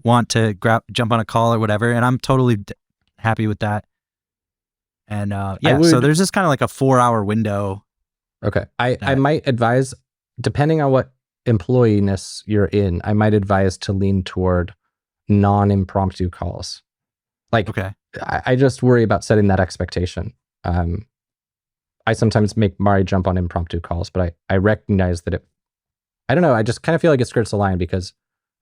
want to jump on a call or whatever. And I'm totally happy with that. And so there's just kind of like a 4-hour window. Okay. I might advise, depending on what employee-ness you're in, I might advise to lean toward non-impromptu calls. Like, okay. I just worry about setting that expectation. I sometimes make Mari jump on impromptu calls, but I recognize that I don't know, I just kind of feel like it skirts the line because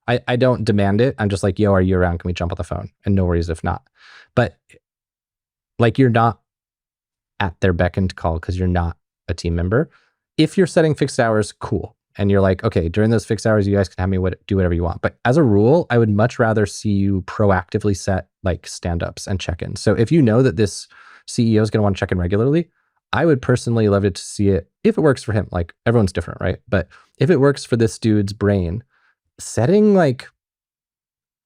I don't demand it. I'm just like, yo, are you around? Can we jump on the phone? And no worries if not. But like, you're not at their beck and call because you're not a team member. If you're setting fixed hours, cool. And you're like, okay, during those fixed hours, you guys can have me do whatever you want. But as a rule, I would much rather see you proactively set like stand-ups and check-ins. So if you know that this CEO is going to want to check in regularly, I would personally love it to see it, if it works for him. Like, everyone's different, right? But if it works for this dude's brain, setting like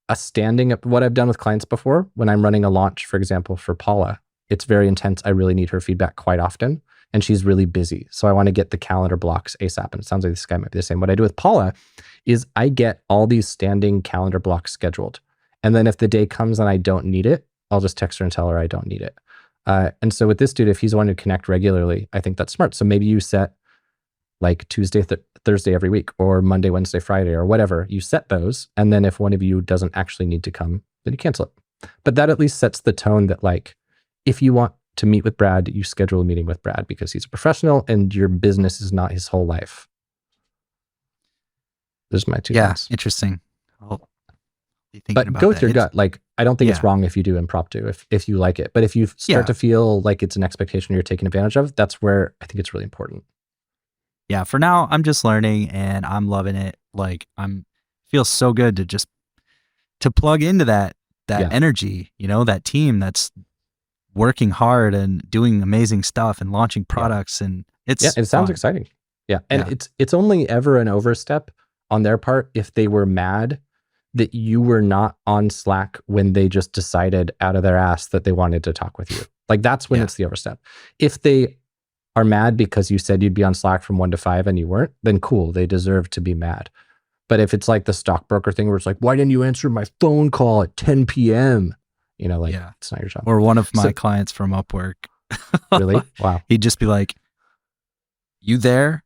a standing up, what I've done with clients before, when I'm running a launch, for example, for Paula, it's very intense. I really need her feedback quite often. And she's really busy. So I want to get the calendar blocks ASAP. And it sounds like this guy might be the same. What I do with Paula is I get all these standing calendar blocks scheduled. And then if the day comes and I don't need it, I'll just text her and tell her I don't need it. And so with this dude, if he's wanting to connect regularly, I think that's smart. So maybe you set like Tuesday, Thursday every week, or Monday, Wednesday, Friday, or whatever. You set those. And then if one of you doesn't actually need to come, then you cancel it. But that at least sets the tone that like, if you want to meet with Brad, you schedule a meeting with Brad because he's a professional and your business is not his whole life. There's my 2 cents. Interesting. I'll be thinking but about go with that. your gut. Like, I don't think it's wrong if you do impromptu, if you like it. But if you start to feel like it's an expectation you're taking advantage of, that's where I think it's really important. Yeah, for now, I'm just learning and I'm loving it. Like, feels so good to plug into that energy, that team that's working hard and doing amazing stuff and launching products. And it sounds exciting. Yeah. And it's only ever an overstep on their part if they were mad that you were not on Slack when they just decided out of their ass that they wanted to talk with you. Like, that's when it's the overstep. If they are mad because you said you'd be on Slack from 1 to 5 and you weren't, then cool, they deserve to be mad. But if it's like the stockbroker thing where it's like, why didn't you answer my phone call at 10 p.m.? It's not your job. Or one of my clients from Upwork. Really? Wow. He'd just be like, you there?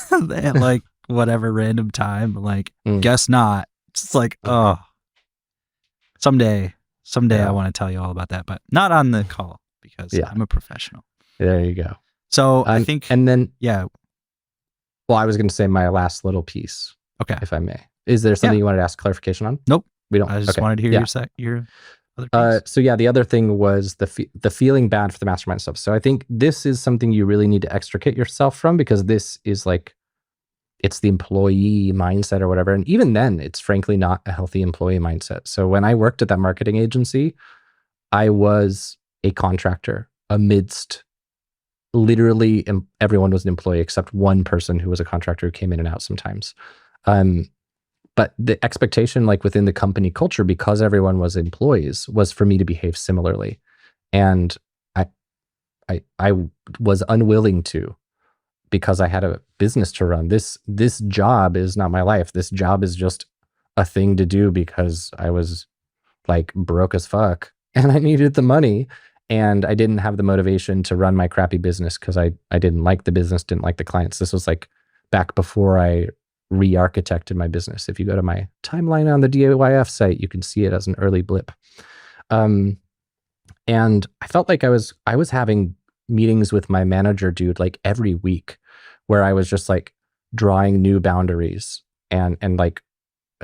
At like whatever random time. Like, guess not. It's just like, oh, someday I want to tell you all about that, but not on the call because I'm a professional. There you go. So I think, and then, well, I was going to say my last little piece. Okay. If I may. Is there something you wanted to ask clarification on? Nope. We don't. I just wanted to hear your other piece? So yeah, the other thing was the feeling bad for the mastermind stuff. So I think this is something you really need to extricate yourself from, because this is like, it's the employee mindset or whatever. And even then, it's frankly not a healthy employee mindset. So when I worked at that marketing agency, I was a contractor amidst literally everyone was an employee except one person who was a contractor who came in and out sometimes. But the expectation, like within the company culture, because everyone was employees, was for me to behave similarly. And I, I was unwilling to, because I had a business to run. This job is not my life. This job is just a thing to do because I was like broke as fuck and I needed the money, and I didn't have the motivation to run my crappy business because I didn't like the business, didn't like the clients. This was like back before I re-architected my business. If you go to my timeline on the DIYF site, you can see it as an early blip. And I felt like I was having meetings with my manager dude like every week, where I was just like drawing new boundaries and like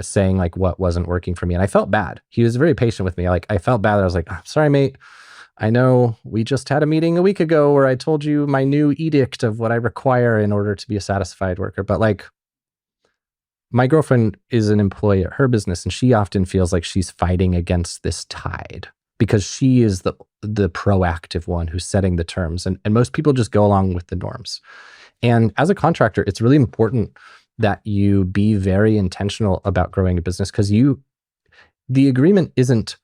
saying like what wasn't working for me. And I felt bad. He was very patient with me. Like I felt bad. I was like, I'm sorry, mate. I know we just had a meeting a week ago where I told you my new edict of what I require in order to be a satisfied worker. But like, my girlfriend is an employee at her business, and she often feels like she's fighting against this tide because she is the proactive one who's setting the terms. And most people just go along with the norms. And as a contractor, it's really important that you be very intentional about growing a business, because the agreement isn't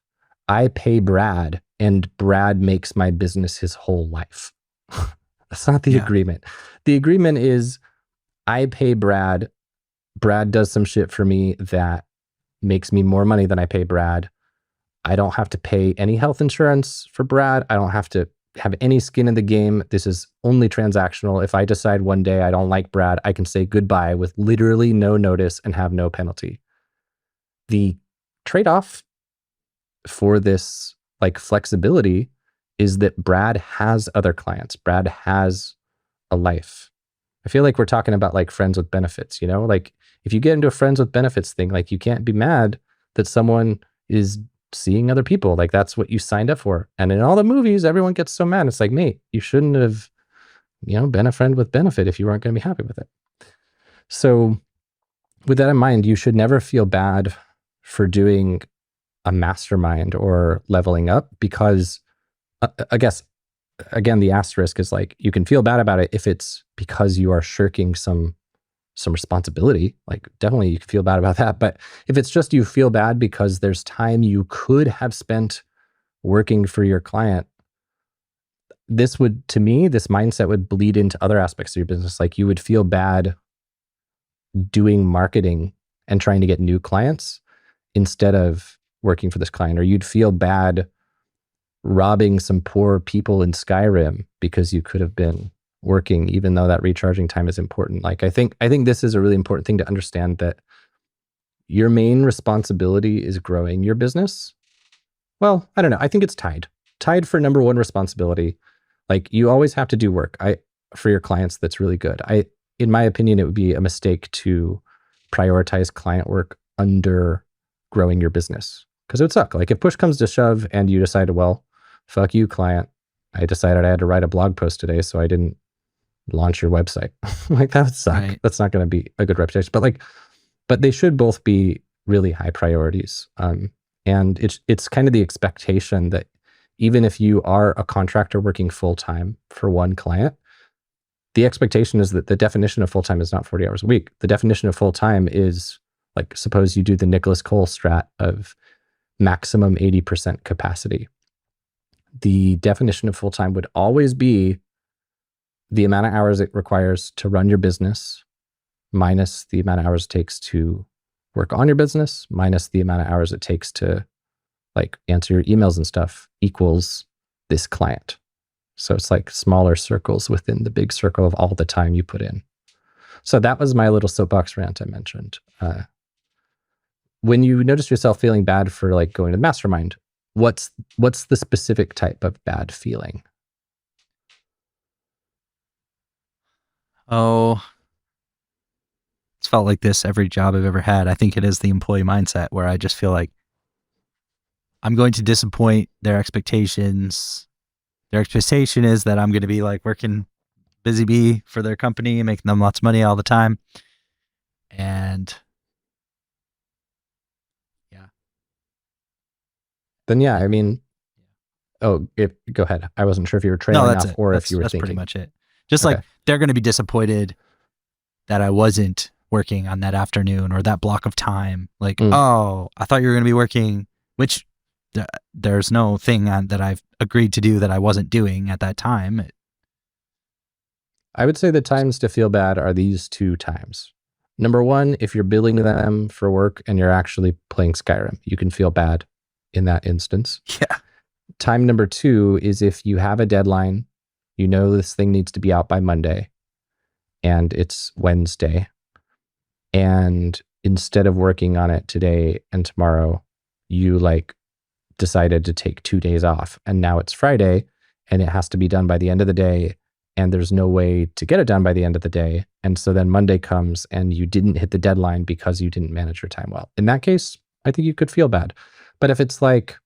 I pay Brad and Brad makes my business his whole life. That's not the agreement. The agreement is I pay Brad. Brad does some shit for me that makes me more money than I pay Brad. I don't have to pay any health insurance for Brad. I don't have to have any skin in the game. This is only transactional. If I decide one day I don't like Brad, I can say goodbye with literally no notice and have no penalty. The trade-off for this like flexibility is that Brad has other clients. Brad has a life. I feel like we're talking about like friends with benefits, you know? Like if you get into a friends with benefits thing, like you can't be mad that someone is seeing other people. Like that's what you signed up for. And in all the movies, everyone gets so mad. It's like, mate, you shouldn't have, you know, been a friend with benefit if you weren't going to be happy with it. So with that in mind, you should never feel bad for doing a mastermind or leveling up, because I guess, again, the asterisk is like, you can feel bad about it if it's because you are shirking some responsibility. Like definitely you can feel bad about that. But if it's just you feel bad because there's time you could have spent working for your client, this would, to me, this mindset would bleed into other aspects of your business. Like you would feel bad doing marketing and trying to get new clients instead of working for this client, or you'd feel bad robbing some poor people in Skyrim because you could have been working, even though that recharging time is important. Like I think this is a really important thing to understand, that your main responsibility is growing your business. Well, I don't know. I think it's tied for number one responsibility. Like you always have to do work for your clients that's really good. In my opinion, it would be a mistake to prioritize client work under growing your business, because it would suck. Like if push comes to shove and you decided, well, fuck you, client, I decided I had to write a blog post today, so I didn't launch your website. Like that would suck. Right. That's not going to be a good reputation. But they should both be really high priorities. And it's kind of the expectation that even if you are a contractor working full-time for one client, the expectation is that the definition of full-time is not 40 hours a week. The definition of full-time is, like, suppose you do the Nicholas Cole strat of maximum 80% capacity. The definition of full-time would always be the amount of hours it requires to run your business minus the amount of hours it takes to work on your business minus the amount of hours it takes to like answer your emails and stuff equals this client. So it's like smaller circles within the big circle of all the time you put in. So that was my little soapbox rant I mentioned. When you notice yourself feeling bad for like going to the mastermind, what's the specific type of bad feeling? Oh, it's felt like this every job I've ever had. I think it is the employee mindset where I just feel like I'm going to disappoint their expectations. Their expectation is that I'm going to be like working busy bee for their company and making them lots of money all the time. And yeah. Then yeah, I mean, go ahead. I wasn't sure if you were trailing off or if you were that's thinking. Pretty much it. Just like they're going to be disappointed that I wasn't working on that afternoon or that block of time. Like, oh, I thought you were going to be working, which there's no thing that I've agreed to do that I wasn't doing at that time. I would say the times to feel bad are these two times. Number one, if you're billing them for work and you're actually playing Skyrim, you can feel bad in that instance. Yeah. Time number two is if you have a deadline, you know this thing needs to be out by Monday, and it's Wednesday, and instead of working on it today and tomorrow, you like decided to take 2 days off, and now it's Friday and it has to be done by the end of the day, and there's no way to get it done by the end of the day. And so then Monday comes and you didn't hit the deadline because you didn't manage your time well. In that case, I think you could feel bad. But if it's like,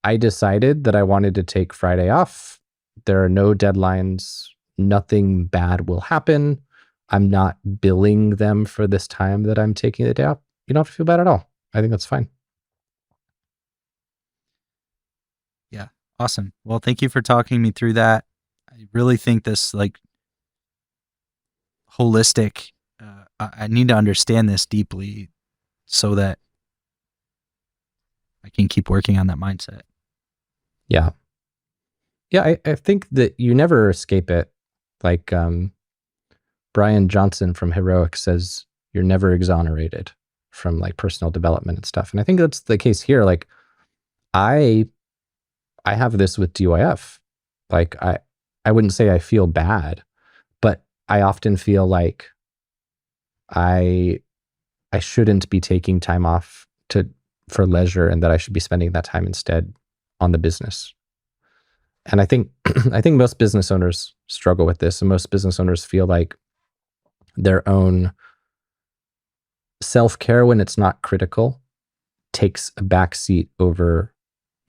I decided that I wanted to take Friday off, there are no deadlines, nothing bad will happen, I'm not billing them for this time that I'm taking the day off, you don't have to feel bad at all. I think that's fine. Yeah. Awesome. Well, thank you for talking me through that. I really think this like holistic, I need to understand this deeply so that I can keep working on that mindset. Yeah. Yeah, I think that you never escape it. Like Brian Johnson from Heroic says, you're never exonerated from like personal development and stuff. And I think that's the case here. Like I have this with DYF. Like I wouldn't say I feel bad, but I often feel like I shouldn't be taking time off for leisure, and that I should be spending that time instead on the business. And I think most business owners struggle with this, and most business owners feel like their own self-care, when it's not critical, takes a backseat over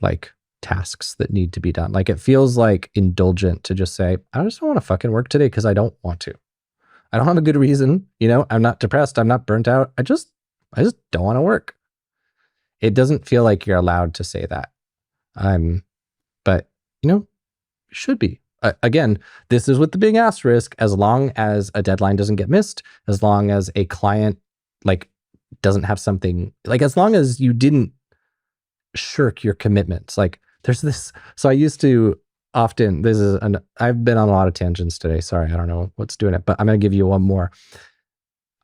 like tasks that need to be done. Like it feels like indulgent to just say, I just don't want to fucking work today because I don't want to. I don't have a good reason, I'm not depressed, I'm not burnt out. I just don't want to work. It doesn't feel like you're allowed to say that. But should be. Again, this is with the big asterisk, as long as a deadline doesn't get missed, as long as a client like doesn't have something, like as long as you didn't shirk your commitments. Like there's this, so I used to often, I've been on a lot of tangents today. Sorry, I don't know what's doing it, but I'm going to give you one more.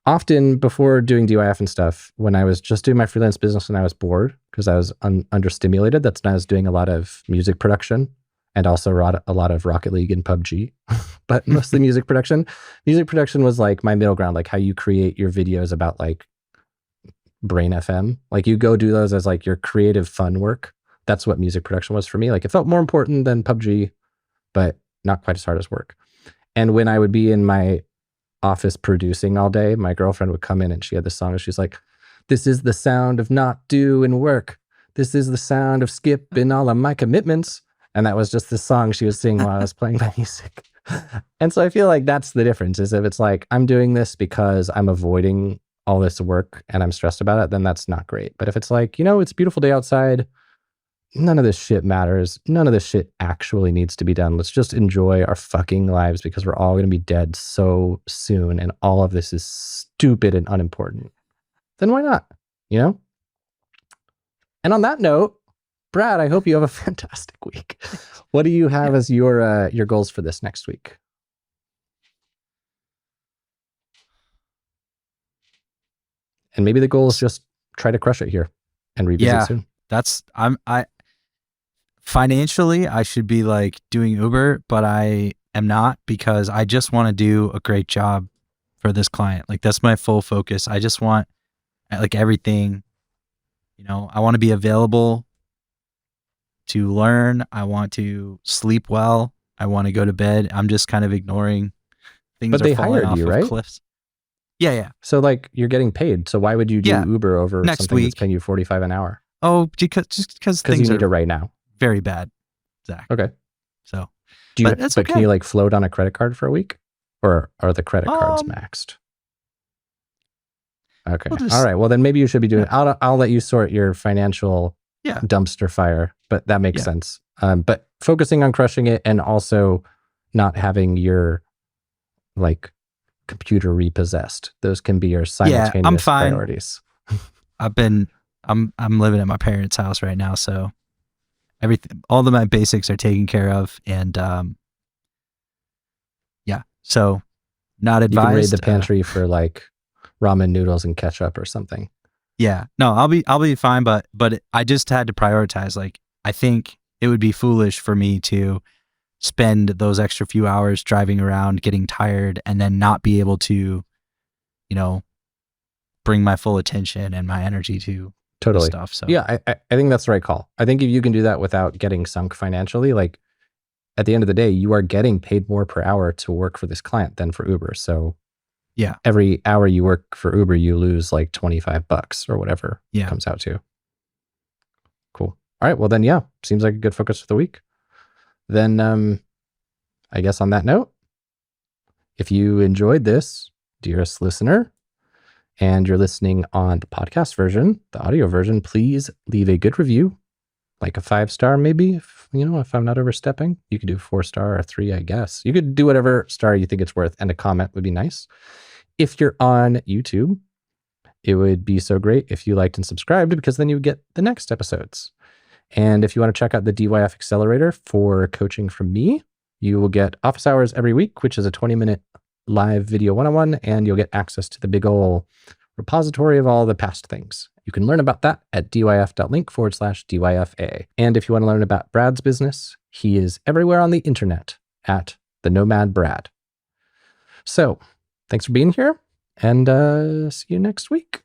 Often before doing DYF and stuff, when I was just doing my freelance business and I was bored because I was understimulated, that's when I was doing a lot of music production and also a lot of Rocket League and PUBG, but mostly music production. Music production was like my middle ground, like how you create your videos about like Brain FM. Like you go do those as like your creative fun work. That's what music production was for me. Like it felt more important than PUBG, but not quite as hard as work. And when I would be in my office producing all day, my girlfriend would come in and she had this song and she's like, this is the sound of not doing work. This is the sound of skipping all of my commitments. And that was just the song she was singing while I was playing my music. And so I feel like that's the difference, is if it's like, I'm doing this because I'm avoiding all this work and I'm stressed about it, then that's not great. But if it's like, it's a beautiful day outside, none of this shit matters. None of this shit actually needs to be done. Let's just enjoy our fucking lives because we're all going to be dead so soon. And all of this is stupid and unimportant. Then why not? And on that note, Brad, I hope you have a fantastic week. What do you have as your goals for this next week? And maybe the goal is just try to crush it here and revisit soon. Financially, I should be like doing Uber, but I am not, because I just want to do a great job for this client. Like that's my full focus. I just want like everything, I want to be available to learn. I want to sleep well. I want to go to bed. I'm just kind of ignoring things. But they hired you, right? Cliffs. Yeah. So like you're getting paid. So why would you do Uber over next something week that's paying you $45 an hour? Oh, because Because things you need are it right now. very bad, Zach. Okay. So, But that's can okay. you like float on a credit card for a week, or are the credit cards Um, maxed? Okay. We'll just- All right. Well, then maybe you should be doing. I'll let you sort your financial Yeah. dumpster fire, but that makes Yeah. sense. But focusing on crushing it and also not having your like computer repossessed. Those can be your simultaneous I'm fine. priorities. I'm living at my parents' house right now, so everything, all of my basics are taken care of, and yeah. So not You can raid advised. the pantry for like ramen noodles and ketchup or something. Yeah. No, I'll be fine, but I just had to prioritize. Like, I think it would be foolish for me to spend those extra few hours driving around, getting tired, and then not be able to, bring my full attention and my energy to this Totally. stuff. So Yeah, I think that's the right call. I think if you can do that without getting sunk financially, like at the end of the day, you are getting paid more per hour to work for this client than for Uber. So yeah, every hour you work for Uber, you lose like $25 or whatever it comes out to. Cool. All right. Well then, yeah, seems like a good focus for the week. Then I guess on that note, if you enjoyed this, dearest listener, and you're listening on the podcast version, the audio version, please leave a good review, like a 5-star maybe. If I'm not overstepping, you could do 4-star or 3, I guess. You could do whatever star you think it's worth, and a comment would be nice. If you're on YouTube, it would be so great if you liked and subscribed, because then you would get the next episodes. And if you want to check out the DYF Accelerator for coaching from me, you will get office hours every week, which is a 20-minute live video one-on-one, and you'll get access to the big ol' repository of all the past things. You can learn about that at dyf.link/DYFA. And if you want to learn about Brad's business, he is everywhere on the internet at the Nomad Brad. So thanks for being here, and see you next week.